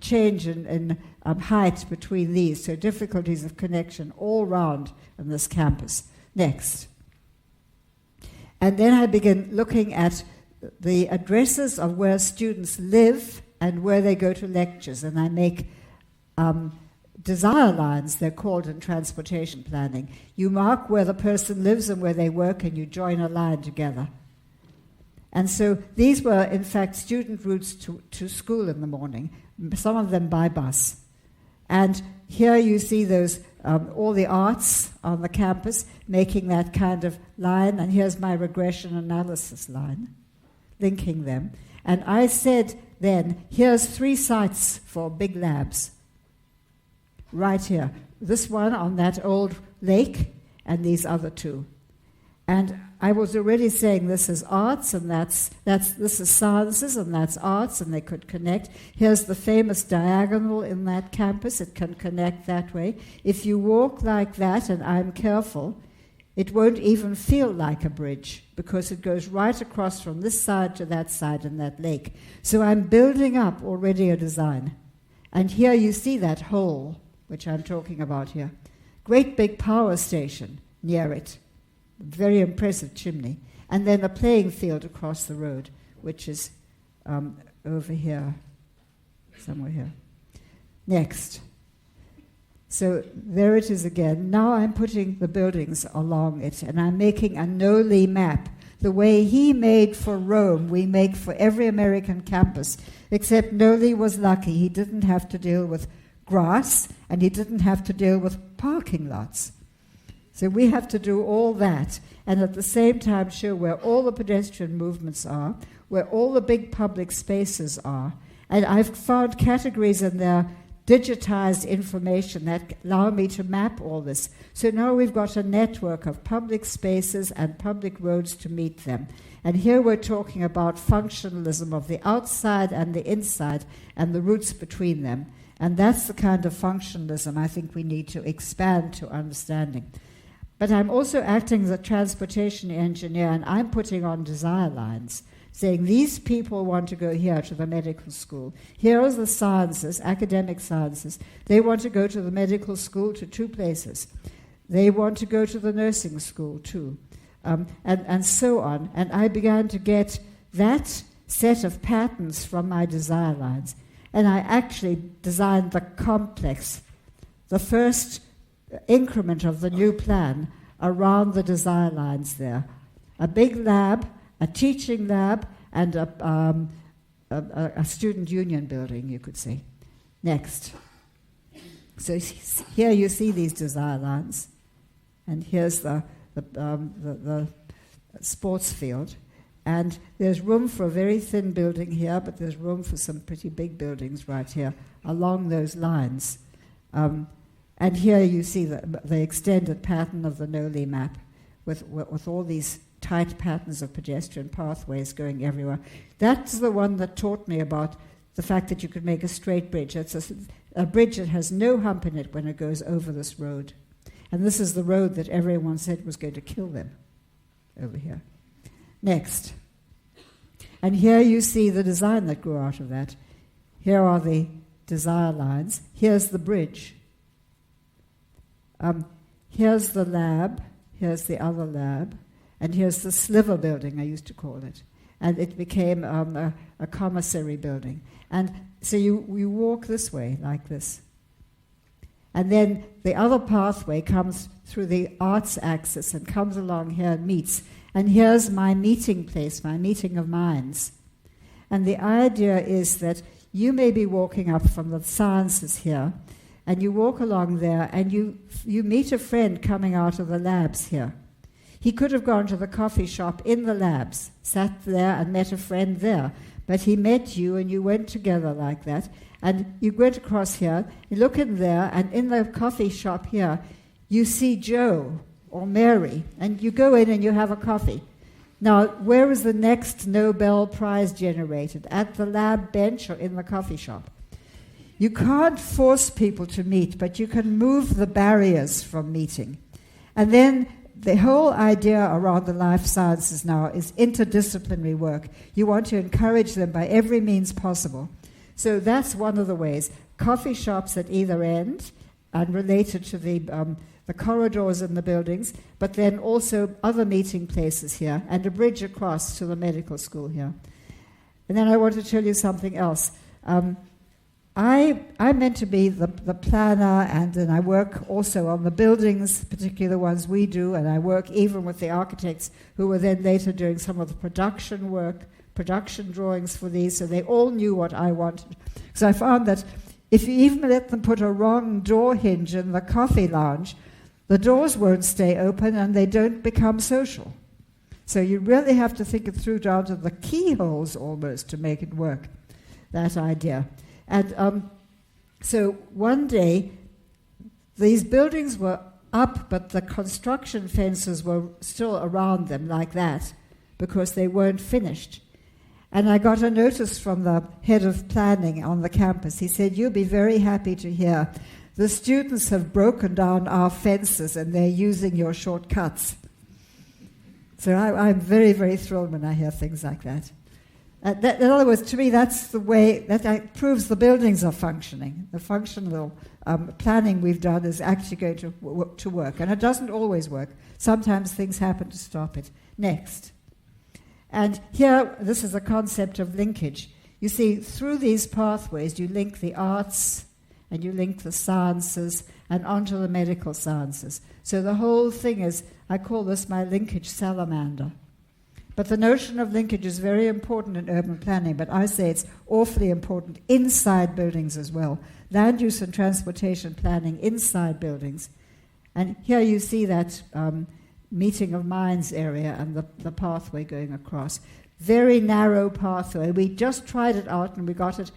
change in height between these, so difficulties of connection all round in this campus. Next. And then I begin looking at the addresses of where students live and where they go to lectures, and I make desire lines, they're called in transportation planning. You mark where the person lives and where they work, and you join a line together. And so these were, in fact, student routes to school in the morning, some of them by bus. And here you see those all the arts on the campus making that kind of line, and here's my regression analysis line, linking them. And I said then, here's 3 sites for big labs, right here. This one on that old lake, and these other 2. And I was already saying this is arts, and this is sciences, and that's arts, and they could connect. Here's the famous diagonal in that campus. It can connect that way. If you walk like that, and I'm careful, it won't even feel like a bridge, because it goes right across from this side to that side in that lake. So I'm building up already a design. And here you see that hole, which I'm talking about here. Great big power station near it. Very impressive chimney. And then a playing field across the road, which is over here, somewhere here. Next. So there it is again. Now I'm putting the buildings along it, and I'm making a Noli map. The way he made for Rome, we make for every American campus, except Noli was lucky. He didn't have to deal with grass, and he didn't have to deal with parking lots. So we have to do all that, and at the same time show where all the pedestrian movements are, where all the big public spaces are. And I've found categories in there, digitized information that allow me to map all this. So now we've got a network of public spaces and public roads to meet them. And here we're talking about functionalism of the outside and the inside and the routes between them. And that's the kind of functionalism I think we need to expand to understanding. But I'm also acting as a transportation engineer, and I'm putting on desire lines, saying these people want to go here to the medical school. Here are the sciences, academic sciences. They want to go to the medical school to 2 places. They want to go to the nursing school too, and so on. And I began to get that set of patterns from my desire lines. And I actually designed the complex, the first increment of the new plan around the desire lines there. A big lab, a teaching lab, and a student union building, you could say. Next. So here you see these desire lines, and here's the sports field. And there's room for a very thin building here, but there's room for some pretty big buildings right here along those lines. And here you see the extended pattern of the Noli map with all these tight patterns of pedestrian pathways going everywhere. That's the one that taught me about the fact that you could make a straight bridge. It's a bridge that has no hump in it when it goes over this road. And this is the road that everyone said was going to kill them over here. Next. And here you see the design that grew out of that. Here are the desire lines. Here's the bridge. Here's the lab. Here's the other lab. And here's the sliver building, I used to call it. And it became a commissary building. And so you walk this way, like this. And then the other pathway comes through the arts axis and comes along here and meets. And here's my meeting place, my meeting of minds. And the idea is that you may be walking up from the sciences here, and you walk along there, and you meet a friend coming out of the labs here. He could have gone to the coffee shop in the labs, sat there and met a friend there, but he met you and you went together like that, and you went across here, you look in there, and in the coffee shop here, you see Joe or Mary, and you go in and you have a coffee. Now, where is the next Nobel Prize generated? At the lab bench or in the coffee shop? You can't force people to meet, but you can move the barriers from meeting. And then the whole idea around the life sciences now is interdisciplinary work. You want to encourage them by every means possible. So that's one of the ways. Coffee shops at either end, and related to the corridors in the buildings, but then also other meeting places here, and a bridge across to the medical school here. And then I want to tell you something else. I'm meant to be the planner, and then I work also on the buildings, particularly the ones we do, and I work even with the architects who were then later doing some of the production work, production drawings for these, so they all knew what I wanted. Because I found that if you even let them put a wrong door hinge in the coffee lounge, the doors won't stay open and they don't become social. So you really have to think it through down to the keyholes almost to make it work, that idea. And so one day, these buildings were up, but the construction fences were still around them like that because they weren't finished. And I got a notice from the head of planning on the campus. He said, "You'll be very happy to hear the students have broken down our fences and they're using your shortcuts." So I'm very, very thrilled when I hear things like that. In other words, to me, that's the way that proves the buildings are functioning. The functional planning we've done is actually going to work. And it doesn't always work. Sometimes things happen to stop it. Next. And here, this is a concept of linkage. You see, through these pathways, you link the arts and you link the sciences and onto the medical sciences. So the whole thing is, I call this my linkage salamander. But the notion of linkage is very important in urban planning, but I say it's awfully important inside buildings as well. Land use and transportation planning inside buildings. And here you see that meeting of minds area and the pathway going across. Very narrow pathway. We just tried it out and we got it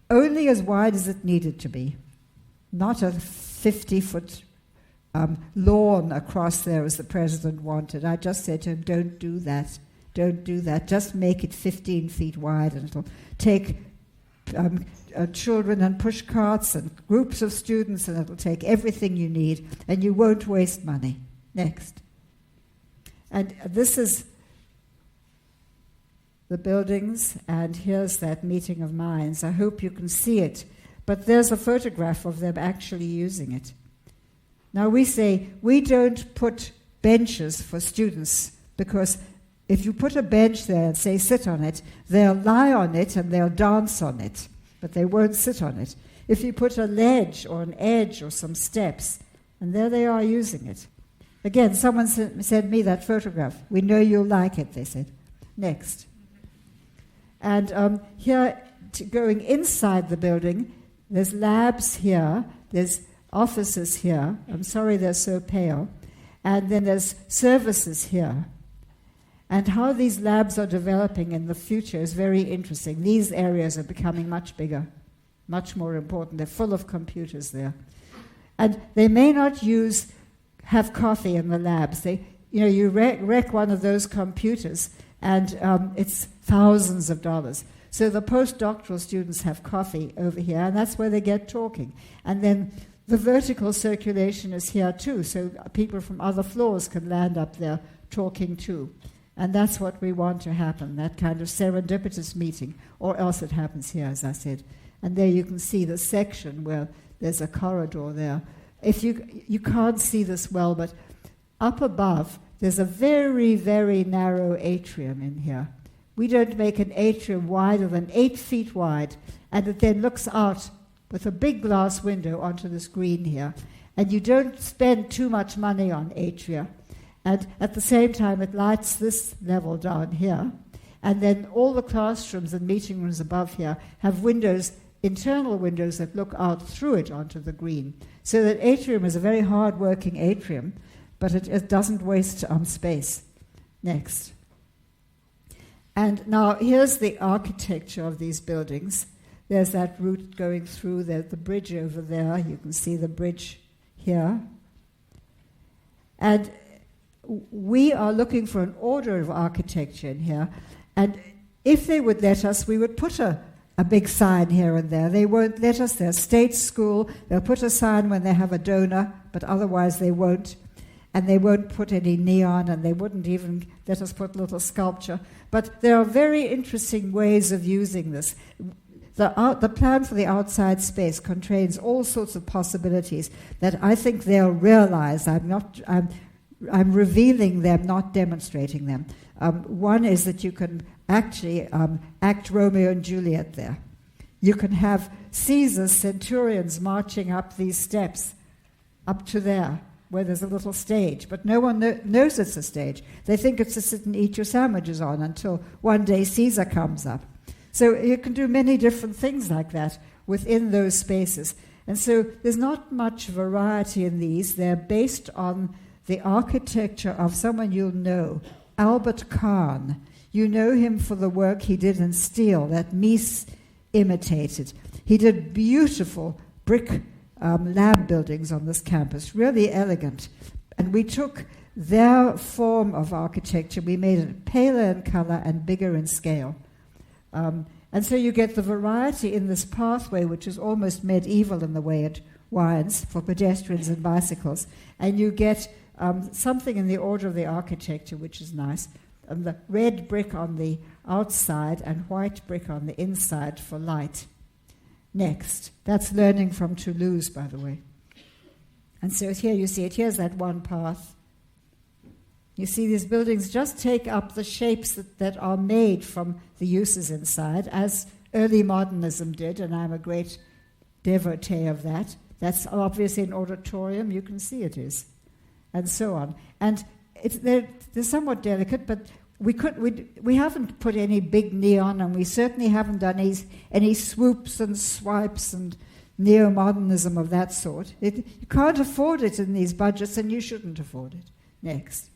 only as wide as it needed to be. Not a 50-foot lawn across there as the president wanted. I just said to him, don't do that. Don't do that. Just make it 15 feet wide, and it'll take children and push carts and groups of students, and it'll take everything you need, and you won't waste money. Next. And this is the buildings, and here's that meeting of minds. I hope you can see it, but there's a photograph of them actually using it. Now we say we don't put benches for students because if you put a bench there and say sit on it, they'll lie on it and they'll dance on it, but they won't sit on it. If you put a ledge or an edge or some steps, and there they are using it. Again, someone sent me that photograph. We know you'll like it, they said. Next. And here, going inside the building, there's labs here, there's offices here. I'm sorry they're so pale. And then there's services here. And how these labs are developing in the future is very interesting. These areas are becoming much bigger, much more important. They're full of computers there. And they may not have coffee in the labs. You wreck one of those computers, and it's thousands of dollars. So the postdoctoral students have coffee over here, and that's where they get talking. And then the vertical circulation is here too, so people from other floors can land up there talking too. And that's what we want to happen, that kind of serendipitous meeting, or else it happens here, as I said. And there you can see the section where there's a corridor there. If you can't see this well, but up above, there's a very, very narrow atrium in here. We don't make an atrium wider than 8 feet wide, and it then looks out with a big glass window onto this green here. And you don't spend too much money on atria. And at the same time, it lights this level down here. And then all the classrooms and meeting rooms above here have windows, internal windows that look out through it onto the green. So that atrium is a very hard-working atrium, but it doesn't waste space. Next. And now here's the architecture of these buildings. There's that route going through. There's the bridge over there. You can see the bridge here. And we are looking for an order of architecture in here, and if they would let us, we would put a big sign here and there. They won't let us. They're state school. They'll put a sign when they have a donor, but otherwise they won't. And they won't put any neon, and they wouldn't even let us put little sculpture. But there are very interesting ways of using this. the plan for the outside space contains all sorts of possibilities that I think they'll realize. I'm revealing them, not demonstrating them. One is that you can actually act Romeo and Juliet there. You can have Caesar's centurions marching up these steps, up to there, where there's a little stage, but no one knows it's a stage. They think it's to sit and eat your sandwiches on until one day Caesar comes up. So you can do many different things like that within those spaces. And so there's not much variety in these. They're based on the architecture of someone you'll know, Albert Kahn. You know him for the work he did in steel that Mies imitated. He did beautiful brick lab buildings on this campus, really elegant. And we took their form of architecture, we made it paler in color and bigger in scale. And so you get the variety in this pathway, which is almost medieval in the way it winds for pedestrians and bicycles. And you get something in the order of the architecture, which is nice. The red brick on the outside and white brick on the inside for light. Next. That's learning from Toulouse, by the way. And so here you see it. Here's that one path. You see these buildings just take up the shapes that are made from the uses inside, as early modernism did, and I'm a great devotee of that. That's obviously an auditorium. You can see it is. And so on. And they're somewhat delicate, but we haven't put any big neon, and we certainly haven't done any swoops and swipes and neo-modernism of that sort. You can't afford it in these budgets, and you shouldn't afford it. Next.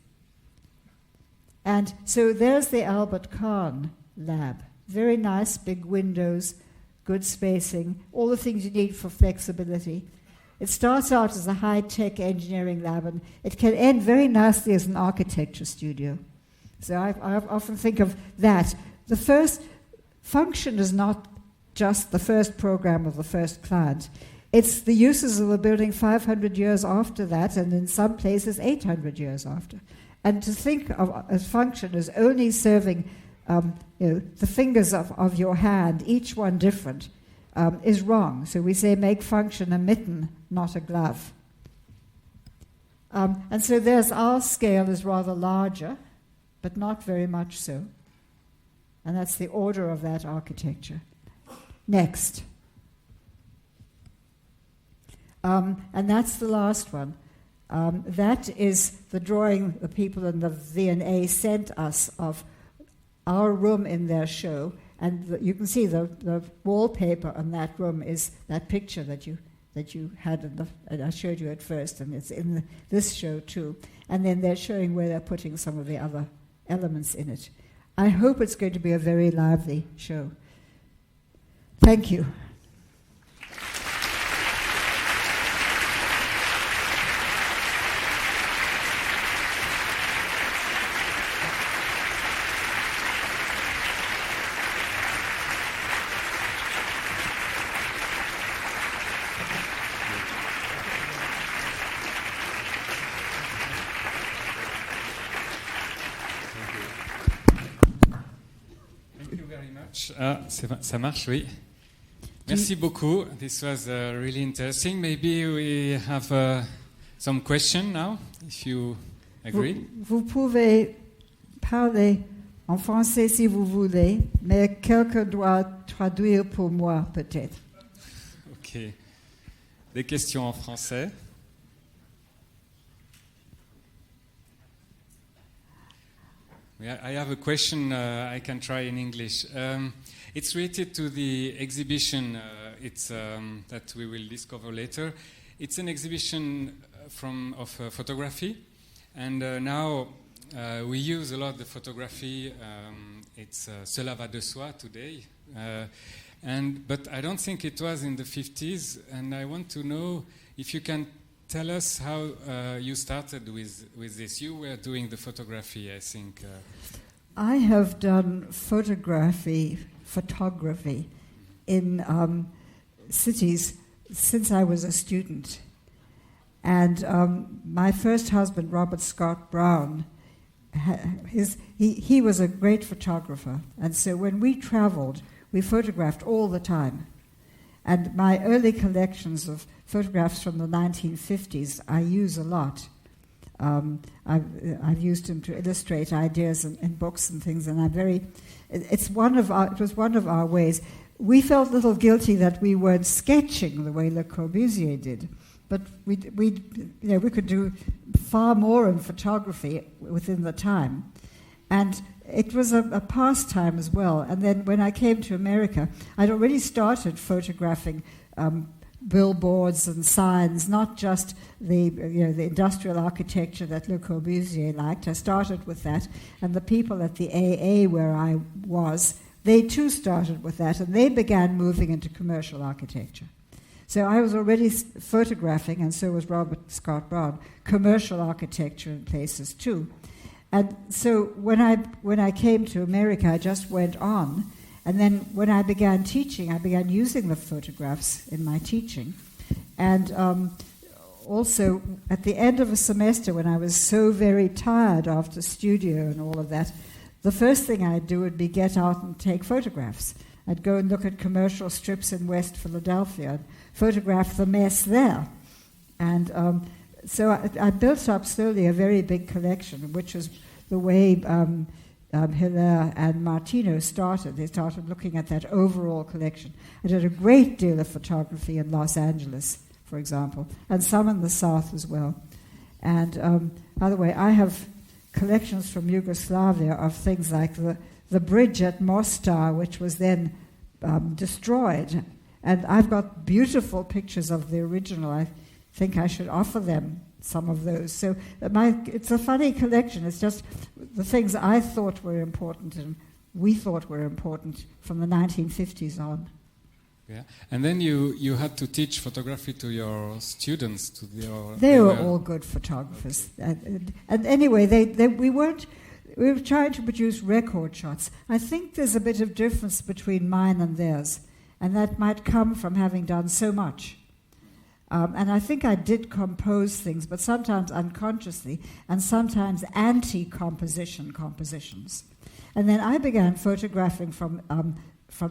And so there's the Albert Kahn lab. Very nice, big windows, good spacing, all the things you need for flexibility. It starts out as a high-tech engineering lab, and it can end very nicely as an architecture studio. So I often think of that. The first function is not just the first program of the first client. It's the uses of the building 500 years after that, and in some places 800 years after. And to think of a function as only serving the fingers of your hand, each one different, is wrong. So we say make function a mitten, not a glove. And so our scale is rather larger, but not very much so. And that's the order of that architecture. Next. And that's the last one. That is the drawing the people in the V&A sent us of our room in their show. And you can see the wallpaper on that room is that picture that you had and I showed you at first, and it's in this show too. And then they're showing where they're putting some of the other elements in it. I hope it's going to be a very lively show. Thank you. Ça marche, oui. Merci beaucoup. This was really interesting. Maybe we have some question now, if you agree. Vous pouvez parler en français si vous voulez, mais quelqu'un doit traduire pour moi, peut-être. Ok. Des questions en français. I have a question I can try in English. It's related to the exhibition that we will discover later. It's an exhibition of photography, and now we use a lot the photography. It's Cela va de soi today, but I don't think it was in the 50s, and I want to know if you can tell us how you started with this. You were doing the photography, I think. I have done photography in cities since I was a student. And my first husband, Robert Scott Brown, he was a great photographer. And so when we traveled, we photographed all the time. And my early collections of photographs from the 1950s I use a lot. I've used them to illustrate ideas in books and things, and it was one of our ways. We felt a little guilty that we weren't sketching the way Le Corbusier did, but we could do far more in photography within the time, and it was a pastime as well. And then when I came to America, I'd already started photographing billboards and signs, not just the industrial architecture that Le Corbusier liked. I started with that, and the people at the AA where I was, they too started with that, and they began moving into commercial architecture. So I was already photographing, and so was Robert Scott Brown, commercial architecture in places too. And so when I came to America, I just went on. And then when I began teaching, I began using the photographs in my teaching. And also, at the end of a semester, when I was so very tired after studio and all of that, the first thing I'd do would be get out and take photographs. I'd go and look at commercial strips in West Philadelphia and photograph the mess there. And so I built up slowly a very big collection, which was the way Hilaire and Martino started. They started looking at that overall collection. I did a great deal of photography in Los Angeles, for example, and some in the South as well. And by the way, I have collections from Yugoslavia of things like the bridge at Mostar, which was then destroyed. And I've got beautiful pictures of the original. I think I should offer them some of those. So it's a funny collection. It's just the things I thought were important and we thought were important from the 1950s on. Yeah, and then you had to teach photography to your students. They were all good photographers. And anyway, we were trying to produce record shots. I think there's a bit of difference between mine and theirs, and that might come from having done so much. And I think I did compose things, but sometimes unconsciously, and sometimes compositions. And then I began photographing from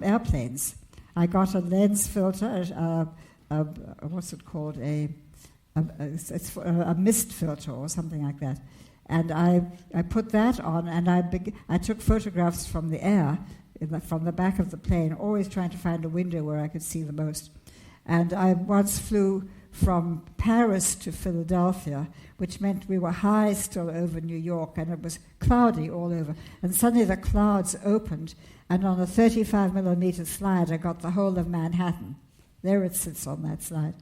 airplanes. I got a lens filter, what's it called? It's a mist filter or something like that. And I put that on, and I took photographs from the air, from the back of the plane, always trying to find a window where I could see the most. And I once flew from Paris to Philadelphia, which meant we were high still over New York, and it was cloudy all over. And suddenly the clouds opened, and on a 35mm slide, I got the whole of Manhattan. There it sits on that slide.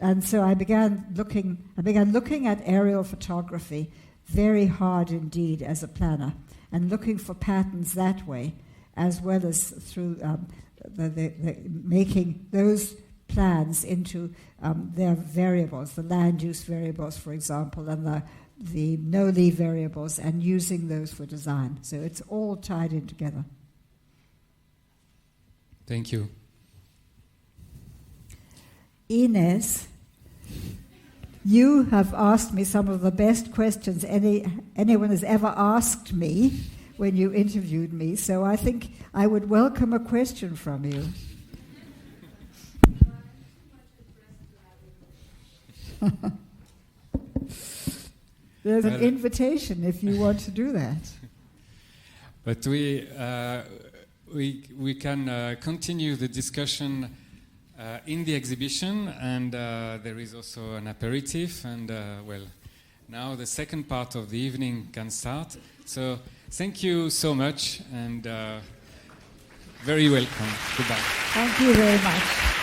And so I began looking at aerial photography very hard indeed as a planner, and looking for patterns that way, as well as through the making those plans into their variables, the land use variables, for example, and the no-leave variables, and using those for design. So it's all tied in together. Thank you. Ines, you have asked me some of the best questions anyone has ever asked me when you interviewed me, so I think I would welcome a question from you. There's an invitation if you want to do that. But we can continue the discussion in the exhibition, and there is also an aperitif, and now the second part of the evening can start. So thank you so much, and very welcome. Goodbye. Thank you very much.